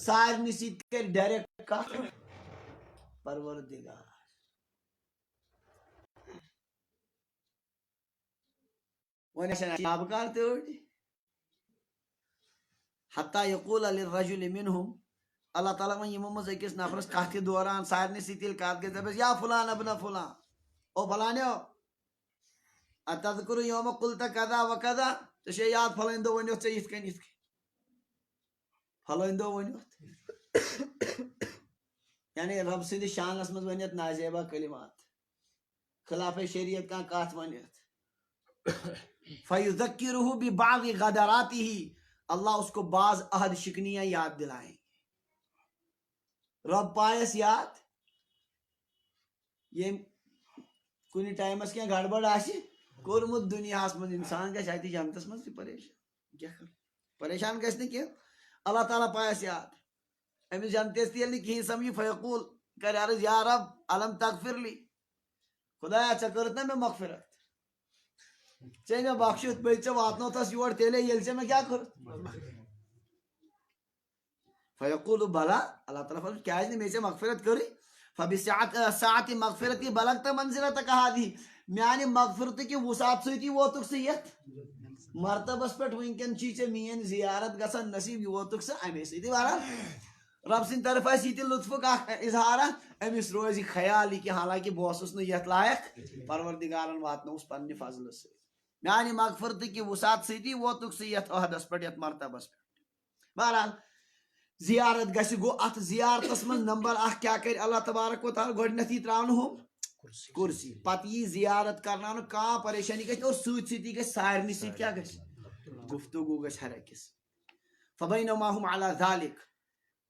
سارنٕے سۭتۍ کرِ ڈایریکٹ کتھ پروردگار. وۄنۍ آسن آبکار تہِ أڑۍ حتیٰ یقول للرجل منہم اللہ تعالیٰ وۄنۍ یِمو منٛز أکِس نفرس کتھِ دوران سارنٕے سۭتۍ ییٚلہِ کتھ گژھِ دپٮ۪س یا فلان ابن فلان او فلانیو اتذکر یوم قلت کذا و کذا ژےٚ چھے یاد فلٲنۍ دۄہ ؤنیوتھ ژےٚ یِتھ کٔنۍ فلٲنۍ دۄہ ؤنیوتھ یعنی رب سٕنٛدِس شانس منٛز ؤنِتھ نازیبا کلمات خلاف شریعت کانٛہہ کتھ ؤنِتھ. فیذکرہ ببعض غدراتہ اللہ اس کو بعض عہد شکنیاں یاد دلائیں. رب پایس یاد یم کُنہِ ٹایمس کینٛہہ گڑبڑ آسہِ کوٚرمُت دُنیاہس منٛز انسان گژھِ اتہِ جنتس منٛز تہِ پریشان کیٛاہ کرٕ پریشان گژھِ نہٕ کینٛہہ اللہ تعالیٰ پایس یاد أمِس جنتس تہِ ییٚلہِ نہٕ کِہیٖنۍ سمجھی فیقول کرِ عرض یا رب الم تغفر لی خدایا ژےٚ کٔرٕتھ نا مےٚ مغفرت ژےٚ مےٚ بخشِتھ بیٚیہِ ژےٚ واتنوتھس یور تیٚلے ییٚلہِ ژےٚ مےٚ کیٛاہ کوٚرُتھ فیقول بلا اللہ تعالیٰ فرماوِ کیٛازِ نہٕ مےٚ ژےٚ مغفرت کٔرٕے فبسعة مغفرتی بلغت منزلتک هذه میانہِ مغفرتٕکہِ وُسعت سۭتی ووتُکھ ژٕ یتھ مرتبس پٮ۪ٹھ وٕنکیٚن چھی ژےٚ میٲنۍ زیارت گژھان نصیٖب یہِ ووتُکھ ژٕ امے سۭتی بہرحال رب سٕنٛدِ طرفہٕ آسہِ یہِ تہِ لطفُک اکھ اظہارا أمِس روزِ خیال یہِ کہِ حالانکہِ بہٕ اوسُس نہٕ یتھ لایق پروردگارن واتنووُس پننہِ فضلہٕ سۭتۍ میانہِ مغفرتٕکہِ وُسعت سۭتی ووتُکھ ژٕ یتھ عہدس پٮ۪ٹھ یتھ مرتبس پٮ۪ٹھ. بہرحال زیارت گژھِ گوٚو اتھ زیارتس منٛز نمبر اکھ کیٛاہ کرِ اللہ تبارک و تعالیٰ گۄڈٕنیتھٕے تراونہٕ ہُم کُرسی پتہٕ یی زیارت کرناونہٕ کانٛہہ پریشٲنی گژھِ اور سۭتۍ سۭتی گژھِ سارنٕے سۭتۍ کیٛاہ گژھِ گفتگو گژھِ ہر أکِس. فبینما ہم علی ذالک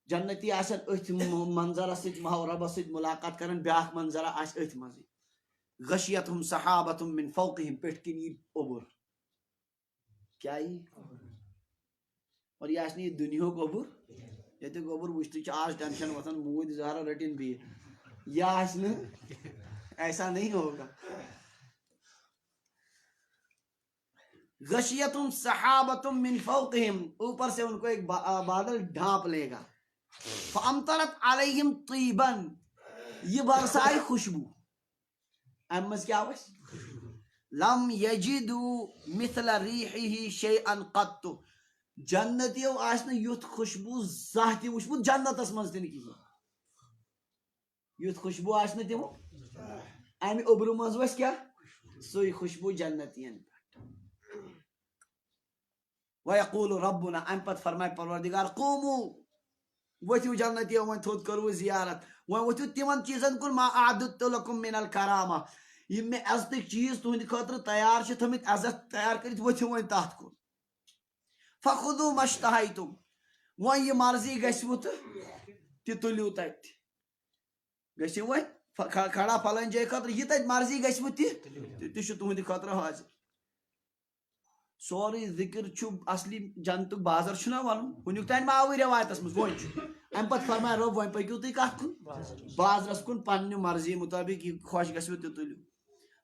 جنتی آسن أتھۍ منظرس سۭتۍ ماحو رۄبس سۭتۍ ملاقات کران بیاکھ منظرا آسہِ أتھۍ منٛزٕے غشیتہم سحابتہم من فوقہم پٮ۪ٹھۍ کِنۍ یی اوٚبُر کیٛاہ یی اور یہِ آسہِ نہٕ یہِ دُنیہُک اوٚبُر ییٚتیُک اوٚبُر وٕچھتھٕے چھُ آز ٹینشن وۄتھان موٗدۍ زہرا رٔٹِنۍ بِہِتھ یہِ آسہِ نہٕ ایسا نہیں ہوگا. غشیتہم سحابتہم من فوقہم اوپر سے ان کو ایک بادل ڈھانپ لے گا فامطرت علیہم طیباً یہ برسائے خوشبو امہِ منٛز کیٛاہ وسہِ لم یجدوا مثل ریحہ شیئا قط جنتیو آسن یوت خوشبو زانٛہہ تہِ وٕچھمُت جنتس منٛز تہِ نہٕ کِہیٖنۍ یُتھ خوشبو آسہِ تِمو امہِ اوٚبرٕ منٛز وَسہِ کیٛاہ سُے خوشبو جنتین وَیقوٗلُ رَبُّنَا امہِ پتہٕ فرماے پروردِگار قوموٗ ؤتھِو جنتیو وۄنۍ تھوٚد کٔروٕ زیارت وۄنۍ ؤتھِو تِمن چیٖزن کُن ما اعددتُ لکم من الکرامہ یِم مےٚ عزتٕکۍ چیٖز تُہنٛدِ خٲطرٕ تیار چھِ تھٲمٕتۍ عزت تیار کٔرِتھ ؤتھِو وۄنۍ تتھ کُن فخذوا ما اشتہیتم وۄنۍ یہِ مرضی گژھِوٕ تہٕ تہِ تُلِو تتہِ گٔژھِو وۄنۍ کھڑا پھلٲنۍ جایہِ خٲطرٕ یہِ تتہِ مرضی گژھِوٕ تہِ چھُ تُہنٛدِ خٲطرٕ حٲضِر سورُے ذِکر چھُ اصلی جنتُک بازر چھُنہ وَنُن وٕنیُک تانۍ ما آوٕے رٮ۪وایتس منٛز وۄنۍ چھُ امہِ پتہٕ فرماے رۄب وۄنۍ پٔکِو تُہۍ کتھ کُن بازرس کُن پننہِ مرضی مُطٲبق یہِ خۄش گژھِوٕ تہِ تُلِو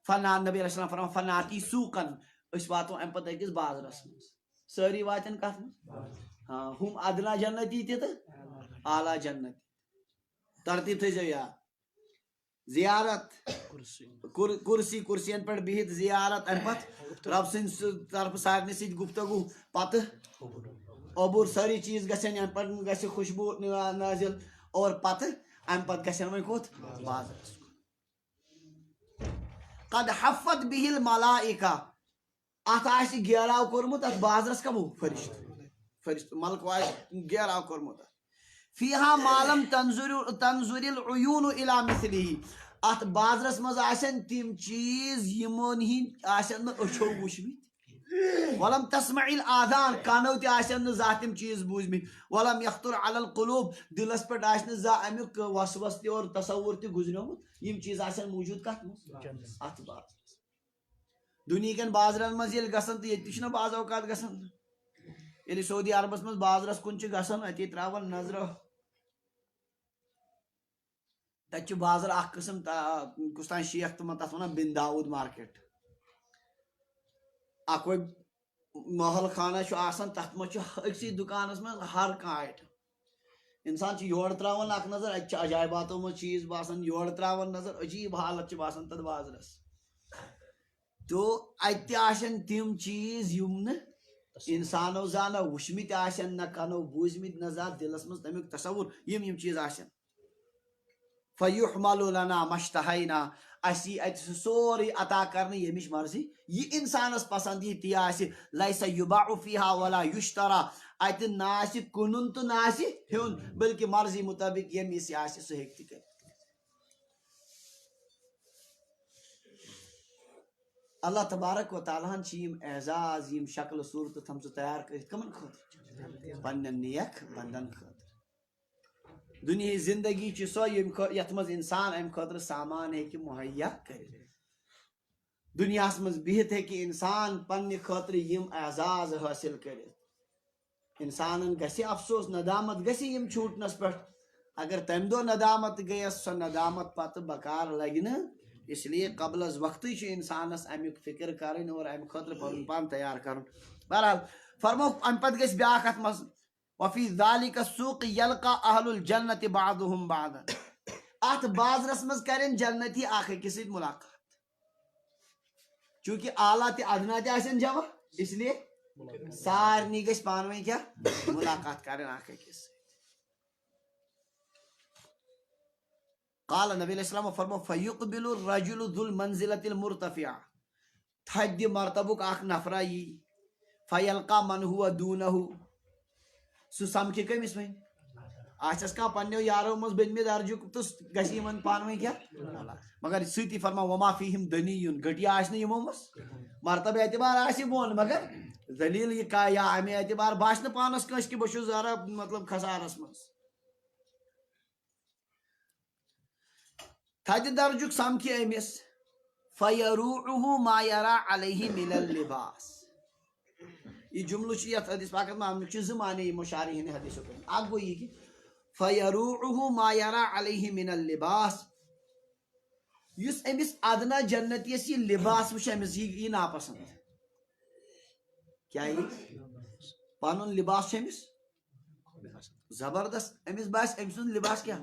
نبی علیہ السلام فرمان فناتی سوٗقن أسۍ واتو امہِ پتہٕ أکِس بازرس منٛز سٲری واتن کتھ منٛز ہاں ہُم ادنا جنتی تہِ تہٕ اعلیٰ جنتی ترتیٖب تھٲیزیو یاد زیارت کُرسین پٮ۪ٹھ بِہِتھ زیارت امہِ پتہٕ رب سٕنٛدِ طرفہٕ سارنٕے سۭتۍ گفتگو پتہٕ اوٚبُر سٲری چیٖز گژھن امہِ پتہٕ گژھِ خوشبو نٲزِل اور پتہٕ امہِ پتہٕ گژھن وۄنۍ کوٚت بازرس قد حفت بِہ الملائکہ اتھ آسہِ گیراو کوٚرمُت اتھ بازرس کمو فرشتہٕ ملکو آسہِ گیراو کوٚرمُت فیہا مالم تنظر العیون الی مثلہ اتھ بازرس منٛز آسن تِم چیٖز یِمن ہِنٛدۍ آسن نہٕ أچھو وٕچھمٕتۍ ولم تسمع الاذان کانو تہِ آسن نہٕ زانٛہہ تِم چیٖز بوٗزمٕتۍ ولم یخطر علی القلوب دِلس پٮ۪ٹھ آسہِ نہٕ زانٛہہ امیُک وسوس تہِ اور تصور تہِ گُزریومُت یِم چیٖز آسن موٗجوٗد کتھ منٛز اتھ بازرس دُنہیٖکٮ۪ن بازرن منٛز ییٚلہِ گژھان تہٕ ییٚتہِ تہِ چھُنہ بعض اوقات گژھان ییٚلہِ سعودی عربس منٛز بازرس کُن چھِ گژھان اتی تراون نظرہ تتہِ چھُ بازر اکھ قٕسم کُس تام شیخ تِمن تتھ ونان بن داوٗد مارکیٹ اکوے محل خانہ چھُ آسان تتھ منٛز چھُ أکسٕے دُکانس منٛز ہر کانٛہہ آیٹم انسان چھُ یورٕ تراوان اکھ نظر اتہِ چھِ عجایباتو منٛز چیٖز باسان یورٕ تراوان نظر عجیٖب حالت چھِ باسان تتھ بازرس تو اتہِ تہِ آسن تِم چیٖز یِم نہٕ انسانو زانٛہہ نہ وٕچھمٕتۍ آسن نہ کانو بوٗزمٕتۍ نہ زانٛہہ دِلس منٛز تمیُک تصور یِم چیٖز آسن فیحمل لنا ما اشتہینا اسہِ یی اتہِ سُہ سورُے عطا کرنہٕ ییٚمِچ مرضی یہِ انسانس پسنٛد یی تی آسہِ لیسا یُباع فیہا ولا یُشترا اتہِ نہ آسہِ کٕنُن تہٕ نہ آسہِ ہیوٚن بلکہِ مرضی مُطٲبق ییٚمِس یہِ آسہِ سُہ ہیٚکہِ تہِ کٔرِتھ اللہ تبارک و تعالیٰ ہن چھِ یِم اعزاز یِم شکلہٕ صوٗرتہٕ تھٲمژٕ تیار کٔرِتھ کٕمن خٲطرٕ پننٮ۪ن نیک بندن خٲطرٕ دُنیہٕچ زندگی چھِ سۄ یتھ منٛز انسان امہِ خٲطرٕ سامان ہیٚکہِ مُہیا کٔرِتھ دُنیاہس منٛز بِہِتھ ہیٚکہِ انسان پننہِ خٲطرٕ یِم اعزاز حٲصِل کٔرِتھ انسانن گژھِ افسوس ندامت گژھِ یِم چھوٗٹنس پٮ۪ٹھ اگر تمہِ دۄہ ندامت گٔیس سۄ ندامت پتہٕ بکار لگہِ نہٕ اس لیے قبل از وقتٕے چھُ انسانس امیُک فکر کرٕنۍ اور امہِ خٲطرٕ پنُن پان تیار کرُن بہرحال فرمو امہِ پتہٕ گژھِ بیاکھ اتھ منٛز وفی ذالک السوق یلقا اہل الجنت بعضهم بعضا اتھ بازرس منٛز کرن جنتی اکھ أکِس سۭتۍ مُلاقات چوٗنٛکہِ اعلیٰ تہِ ادنا تہِ آسن جمع اس لیے سارنٕے گژھِ پانہٕ ؤنۍ کیٛاہ مُلاقات کرٕنۍ اکھ أکِس سۭتۍ قال نبی علیہ السلام فرمو فیقبل الرجل ذو المنزلۃ المرتفعہ تھدِ مرتبُک اکھ نفرا یی فیلقا من ہوا دونہ سُہ سمکھِ کٔمِس وۄنۍ آسٮ۪س کانٛہہ پننیو یارو منٛز بٔنمہِ درجُک تہٕ گژھِ یِمن پانہٕ ؤنۍ کیٛاہ مگر سۭتی فرماو وما فیہم دٔنیٖیُن گٔٹیا آسہِ نہٕ یِمو منٛز مرتبہٕ اعتبار آسہِ بۄن مگر ذلیٖل یہِ یا امہِ اعتبار باسہِ نہٕ پانس کٲنٛسہِ کہِ بہٕ چھُس ذرا مطلب خسارس منٛز تھدِ درجُک سمکھِ أمِس فیروعہ ما یرا علیہ من اللباس یہ جملہٕ چھُ یتھ حدیث پاکس منٛز امیُک چھُ زٕ معنی یِمو شارحیٖنِ حدیثو کٔرمٕتۍ اکھ گوٚو یہِ کہِ فیروعہ ما یرا علیہ من اللباس یُس أمِس ادنا جنتیس یہِ لباس وٕچھِ أمِس یی ناپسنٛد کیٛاہ یی پنُن لباس چھُ أمِس زبردست أمِس باسہِ أمۍ سُنٛد لباس کیٛاہ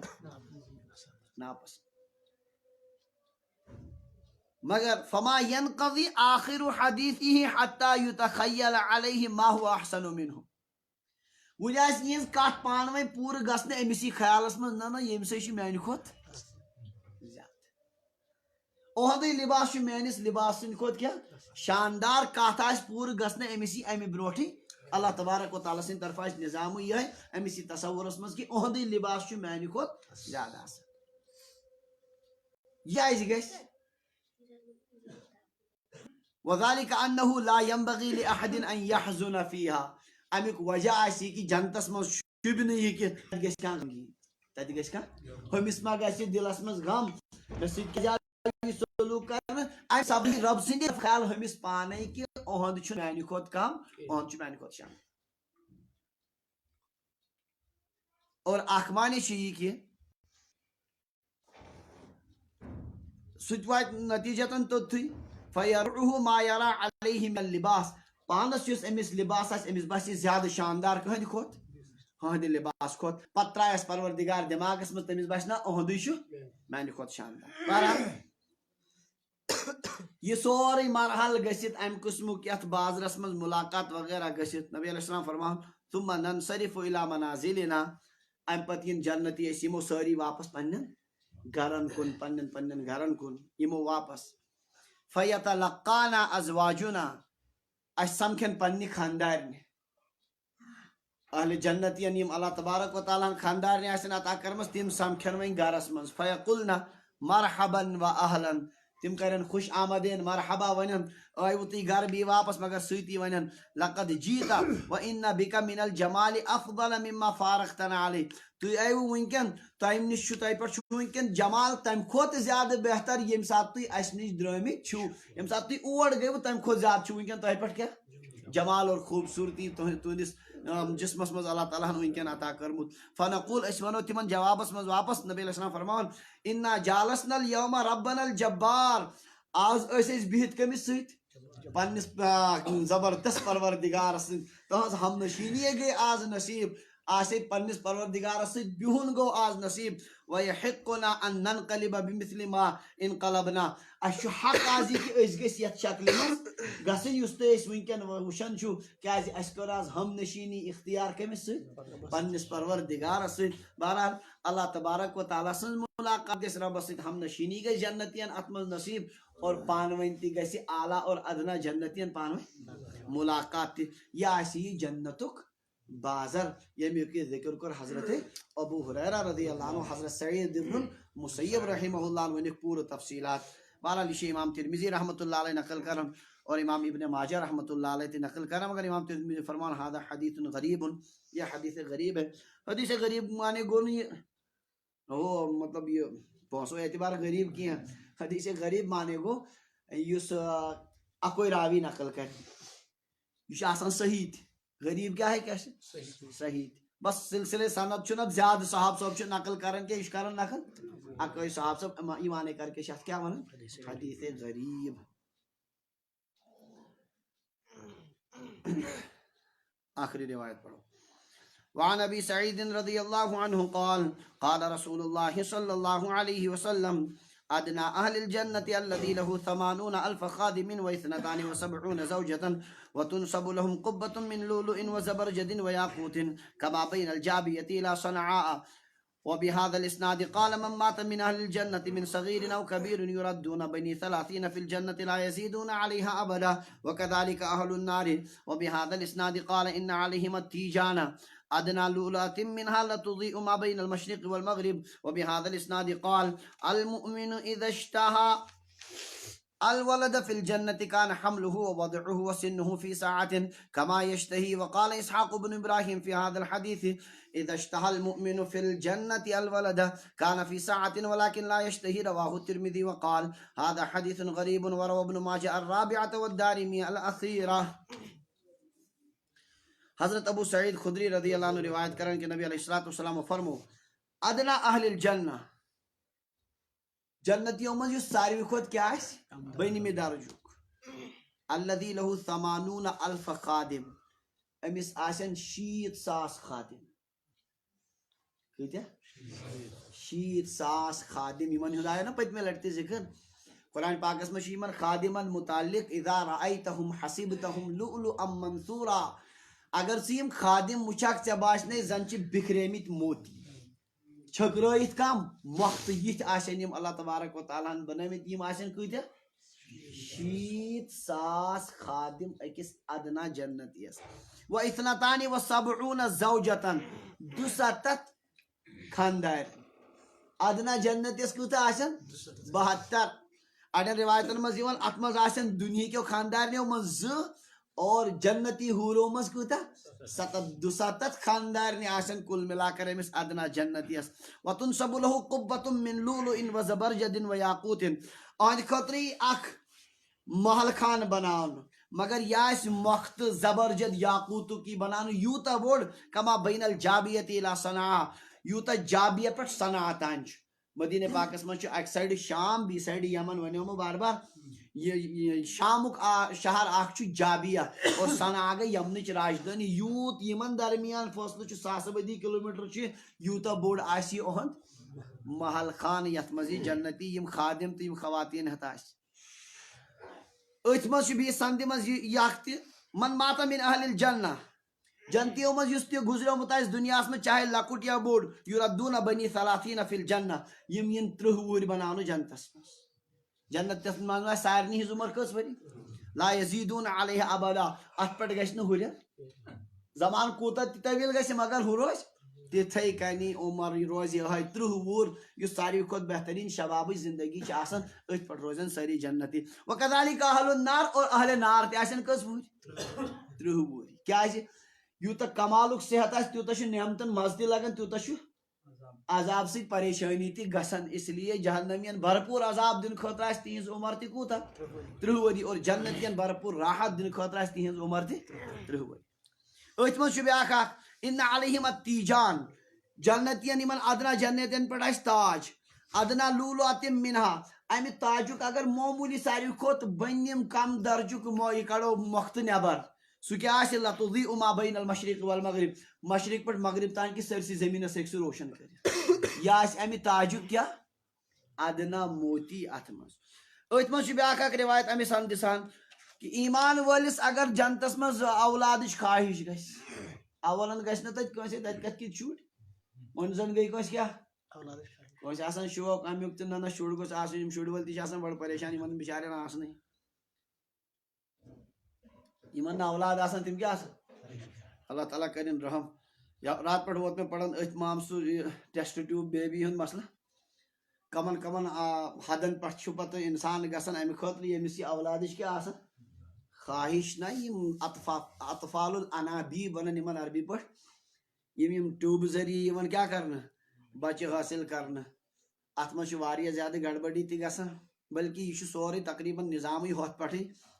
ناپسنٛد مگر فما ينقضي آخر حديثه حتى يتخيل عليه ما هو أحسن منه. وجہ یہ کت پانوے پور گھنے امس یہ خیالس من نا یم سی میانہ کھت زیادہ اہد لباس میانس لباس سند کھت کیا شاندار کت آس پور گھنے امس یہ امہ برونٹھ اللہ تبارک و تعالیٰ سند طرف نظام یہ امس یہ تصورس مز کہ اہد لباس میانہ کھت زیادہ یہ گھس وذلك أنه لا ينبغي لأحد أن يحزن فيها. امیک وجہ آسی کہ جنتس مز شوب نہیں کہ گھس کان غمگین تتہ گھس کان ہمس ما گھس دلس مز غم مے سۭتۍ کیٛاہ سلوک کرنہٕ امہِ سبب رب سٕنٛدِ خیال ہمس پانے کہ اہند چھُ میانہِ کھۄتہٕ کم اہند چھُ میانہِ کھۄتہٕ شان. اور اکھ معنی چھُ یہِ کہ سُہ تہِ واتہِ نتیجتن توٚتھُے فیرعه ما یرا علیہ من اللباس. پانس یس امس لباس آس امس باسہِ زیادٕ شاندار کہندِ کھۄت ہہندِ لباس کھۄت پتہٕ ترایس پروردگار دماغس مز تمس باسہِ نہ اہندُے چھُ میانہِ کھۄتہٕ شاندار. بہرحال یہ سورُے مرحل گٔژھِتھ امہِ قٕسمُک یتھ بازرس منٛز ملاقات وغیرہ گٔژھِتھ نبی علیہ السلام فرمان ثم ننصرف الى منازلنا. امہِ پتہٕ ین جنتی أسۍ یِمو سٲری واپس پننٮ۪ن گرن کُن پننٮ۪ن گرن کُن یِمو واپس فیتلقانا ازواجنا. اس سمکھن پننہِ خاندارنہِ اہل جنتین یم اللہ تبارک و تعالیٰ خاندارنہِ آسن عطا کرمژ تم سمکھن وۄنۍ گرس منٛز فیقلنا مرحبا و اہلا. تم کرن خوش آمدین مرحبا ونن آیو تُہۍ گھر بیٚیہِ واپس مگر سۭتی ونن لقد جیتا و ان بک من الجمال افضل مما فارقتنا علیہ. تُہۍ آیوٕ وٕنکٮ۪ن تۄہہِ نِش چھُ تۄہہِ پٮ۪ٹھ چھُ وٕنکٮ۪ن جمال تمہِ کھۄتہٕ زیادٕ بہتر ییٚمہِ ساتہٕ تُہۍ اسہِ نِش درٛٲمٕتۍ چھِو. ییٚمہِ ساتہٕ تُہۍ اور گٔیوٕ تمہِ کھۄتہٕ زیادٕ چھُ وٕنکٮ۪ن تۄہہِ پٮ۪ٹھ کیٛاہ جمال اور خوٗبصوٗرتی تُہنٛدِس جسمس منٛز اللہ تعالیٰ ہن وٕنکٮ۪ن عطا کٔرمُت. فنقول أسۍ ونو تِمن جوابس منٛز واپس نبی علیہ السلام فرماوان انا جالسنا اليوم ربنا الجبار. آز ٲسۍ أسۍ بِہِتھ کٔمِس سۭتۍ پننِس زبردست پروردگارس سۭتۍ. تہنٛز ہم نشینی گٔے آز نصیب. آسے پننس پروردگارس سۭتۍ بِہُن گوٚو آز نصیب. ویحقنا ان ننقلب بمثل ما انقلبنا. اسہِ چھُ حق آز یہِ کہ أسۍ گٔژھۍ یتھ شکلہِ منٛز گژھٕنۍ یُس تُہۍ أسۍ وٕنکٮ۪ن وٕچھان چھُو کیازِ اسہِ کٔر آز ہم نشینی اختیار کٔمِس سۭتۍ پننس پروردگارس سۭتۍ. بہرحال اللہ تبارک و تعالیٰ سٕنٛز ملاقات گژھِ رۄبس سۭتۍ ہم نشینی گژھِ جنتین اتھ منٛز نصیب اور پانہٕ ؤنۍ تہِ گژھِ اعلیٰ اور ادنا جنتین پانہٕ ؤنۍ ملاقات تہِ. یہِ آسہِ یہِ جنتُک بازر ییٚمیُک یہِ ذکر کوٚر حضرت ابو ہریرہ رضی اللہ عنہ حضرت سعید ابن مسیب رحمہ اللہ عنہ ؤنِکھ پوٗرٕ تفصیلات. بہرحال یہ چھُ امام ترمذی رحمۃ اللہ علیہ نقل کران اور امام ابن ماجہ رحمۃ اللہ علیہ تہِ نقل کران مگر امام ترمذی فرمان ھذا حدیث غریب. یہ حدیث غریب ہے. حدیث غریب مانے گوٚو نہٕ یہِ ہو مطلب یہ پونسو اعتبار غریب کینٛہہ. حدیث غریب مانے گوٚو یُس اکوے راوی نقل کرِ یہ چھُ آسان صحیح تہِ. غریب کیا ہے کیا صحیح بس سلسلے سند چھُ نہٕ زیادٕ صحاب صٲب چھُ نقل کران کینٛہہ یہِ چھُ کران نقل اکوے صحاب صٲب ایٖمانے کر کے چھِ اتھ کیٛاہ ونان حدیث غریب. آخری روایت پڑھو. وعن ابي سعيد رضي الله عنه قال قال رسول الله صلى الله عليه وسلم ادنى اهل الجنه الذي له 80,000 خادم و72 زوجة وتنصب لهم قبة من لؤلؤ وزبرجد وياقوت كما بين الجابية الى صنعاء. وبهذا الاسناد قال من مات من اهل الجنه من صغير او كبير يردون بني 30 في الجنه لا يزيدون عليها ابدا وكذلك اهل النار. وبهذا الاسناد قال ان عليهم التيجان ادنى لؤلؤة منها لتضيء ما بين المشرق والمغرب. وبهذا الاسناد قال المؤمن اذا اشتهى الولد في الجنة كان حمله ووضعه وسنه في ساعة كما يشتهي. وقال إسحاق بن إبراهيم في هذا الحديث إذا اشتهى المؤمن في الجنة الولد كان في ساعة ولكن لا يشتهي. رواه الترمذي وقال هذا حديث غريب. وروى ابن ماجه الرابعة والدارمي الأخيرة. حضرت ابو سعید خدری رضی اللہ عنہ روایت کرن کہ نبی علیہ الصلوۃ والسلام فرمو ادنا اہل الجنہ جنتیوں منٛز یُس ساروی کھۄتہٕ کیٛاہ آسہِ بٔنمہِ درجُک الذی لہُ 80,000 خادم أمِس آسن 60,000 خادم. کۭتیاہ 60,000 خادم یِمن ہُنٛد آیو نہ پٔتمہِ لٹہِ تہِ ذکر. قرآن پاکس میں یمن خادمن متعلق اذا رأيتهم حسبتهم لؤلؤا منثورا اگر ثم خادم وچھک ژے باسنے زن چھ بکھریمت موتی چھکرائت کم وقت یہ آسن یم اللہ تبارک و تعالیٰ بنامت یم آسن کتیا 60,000 خادم اکس ادنا جنتیس و اثنتان و سبعون زوجتن 270 خاندار ادنا جنتیس کوتا آسن 72 اڑین روایتن مز یوان ات مز آسن دنیا کے خاندارنیو مز 2 اور جنتی حورو مز کوتا 270 خاندارنی آسن کل ملا کر امس ادنا جنتیس و تنصب له قبة من لؤلؤ و زبرجد و یاقوت آن خطری اخ محل خان بناون مگر یہ مخت زبرجد یاقوت کی بنان یوتا بوڑ کما بین الجابیت الى صنعاء یوتا جابیہ پہ صنعاء تان مدینہ پاکس من اک سائڈ شام بی سائڈ یمن ونیو بار بار یہ شامک شہر اخ جابیہ اور صنعاء گئی یمنچ راجدانی یوت یمن درمیان فاصلہ 720 کلومیٹر یوتا بوڑ آسی اہند محل خان یت مزی جنتی یم خادم تو یم خواتین ہتا ات مز بیس سند مز یہ من ماتا من اہل الجنہ جنتیوں مز اس گزریومت آس دنیا میں چاہے لکٹ یا بوڑ یردون بنی 30 فی الجنہ یم ین 30 وری بناونہ جنتس مز جنتس من سارنی ہز عمر کس وری لا یزیدون علیہ ابدا ات پہ گھس ہر زمان کوتا طویل گھس مگر ہو روز تتھے کنی عمر روز یہ 30 وُہر اس ساروی کھت بہترین شباب زندگی آسان ات پہ روزن ساری جنتی وکذالک اہل النار اور اہل نار تہ آسن کس وُہر 30 وُہر کیا یوتا کمالک صحت آس تیوتا نعمتن مز تہ لگان تیوتا عذاب سی پریشانی تہ گژھان اس لیے جہنمین بھرپور عذاب دن خاطر آس تہذ عمر تہ کوتا 30 وری اور جنتین بھرپور راحت دن خاطر آس تہذ عمر تہ 30 وری ات مز بیاکھ اکھ ان علیہم التیجان جنتین یمن ادنا جنتین پہ آس تاج ادنا لولوات منہا امہ تاجک اگر معمولی ساروی کھت بنیم کم درجک یہ کڑو مخت نبر سہ کیا لتضیء ما بین المشرق والمغرب مشرق پہ مغرب تان کی سرسی زمین ہیکہ روشن کر یہ امہ تاجک کیا ادنا موتی ات مز ات مز بیاکھ اکھ روایت امہ سندسان کہ ایمان ولس اگر جنتس مز اولادچ خواہش گژھِ اولن گھس نا تت کت کت شر من زن گئی کس کیا کس آسان شوق امیک تو نا شر گوس آسن شر ول تہ بڑ پریشان یمن بچارن آسن یمن اولاد آسان تم کیا اللہ تعالیٰ کرن رحم رات پہ ووت میں پڑھن ات مامسو ٹیسٹ ٹیوب بیبی ہند مسئلہ کمن کمن حدن پہ پتہ انسان گژھان امہ خاطر یمس یہ اولادچ کیا آسان خواہش نا اطفال الانابیب ونان یمن عربی پہ یم ٹیوب ذریعہ کیا کرنا بچہ حاصل کرنا ات مز زیادہ گڑبڑی تہ گژھان بلکہ یہ سورے تقریباً نظام ہوت پہ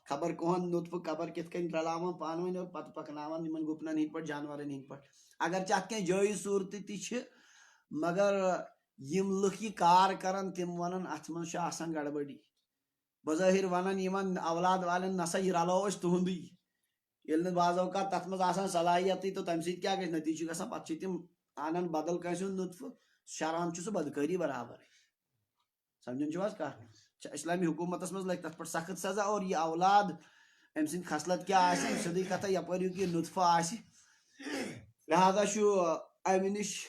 خبر کہن نطف خبر کت کن رلاوان پانوین اور پتہ پکناوان یمن گپنن ہند پہ جانورن ہند پہ اگر ات کی جائز صورت تہ مگر یم لکھ یہ کار کران تم ونان ات مز آسان گڑبڑی بظاہر ونان یمن اولاد والن نسا یہ رلو اس تہندی یل بعض اوقات تر مز آسان صلاحیت تو تمہ سۭتۍ کیا گژھِ نتیجہ گژھان پتہ تم انان بدل کٲنٛسہِ ہُنٛد نطفہٕ شران سُہ بدکٲری برابر سمجھان چھو کتھ اسلامی حکومتس مز لگہِ تتھ پٮ۪ٹھ سخت سزا اور یہ اولاد أمۍ سٕنٛدۍ خصلت کیا آسہِ سیٚودُے کتھا یپٲرۍ یہ نطفہٕ آسہِ لہذا چھُ امہِ نش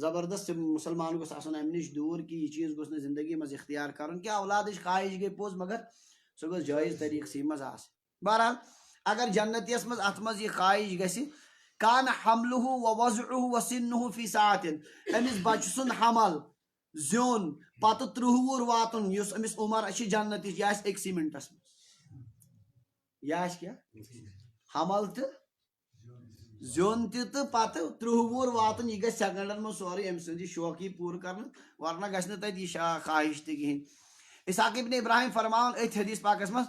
زبردست مسلمان گوٚژھ آسُن امہِ نش دوٗر کہ یہ چیز گوٚژھ نہٕ زندگی مز اختیار کرُن کہ اولادٕچ خواہش گٔے پوٚز مگر سۄ گوٚژھ جٲیز طریقسٕے مز آسٕنۍ بہرحال اگر جنتیس مز ات مز یہ خواہش گژھِ کان حملہ و وضعہ و سنہ فی ساعتن امس بچہ سند حمل زیون پتہ 30 وُہر واتن اس امس عمر جنت یہ آسہِ أکسٕے منٹس مز یہ آسہِ کیا حمل تو زیون تہ پتہ 30 وُہر واتن یہ گژھِ سیکنڈن مز سورے أمۍ سٕنٛد یہِ شوق پوٗرٕ کرنہٕ ورنہ گژھِ نہٕ تتہِ یہِ خواہش تہِ کہیٖنۍ اسحاق ابن ابراہیم فرماون اتھ حدیث پاکس مز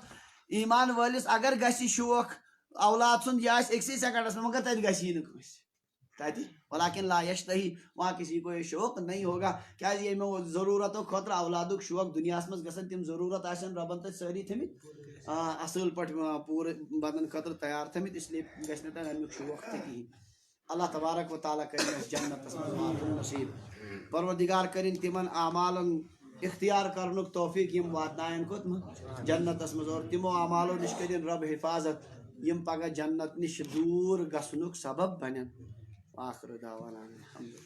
ایمان وٲلِس اگر گژھِ شوق اولاد سند یہ آسہِ أکسٕے سیکنڈس مگر تتہِ گژھی نہٕ کٲنٛسہِ تتہِ ولیکن لا یشتہی وہاں کسی کو یہ شوق نہیں ہوگا کیا یہ ضرورتوں خاطر اولادک شوق دنیا مز گژھن تم ضرورت آسن ربن تتہِ سٲری تھٔمٕتۍ اصل پٲٹھۍ پوٗرٕ بدن خاطر تیار تھٔمٕتۍ اس لیے گژھِ نہٕ تتہِ امیُک شوق تہِ کہیٖنۍ اللہ تبارک و تعالیٰ کرن اس جنتس مز واتُن نصیب پروردگار کرن تمن اعمالن اختیار کرنک توفیق یم واتنائن کوتم جنتس مز اور تمو اعمالو نش کرن رب حفاظت یم پگہ جنت نش دور گژھنک سبب بنن آخر دعوانا الحمدللہ.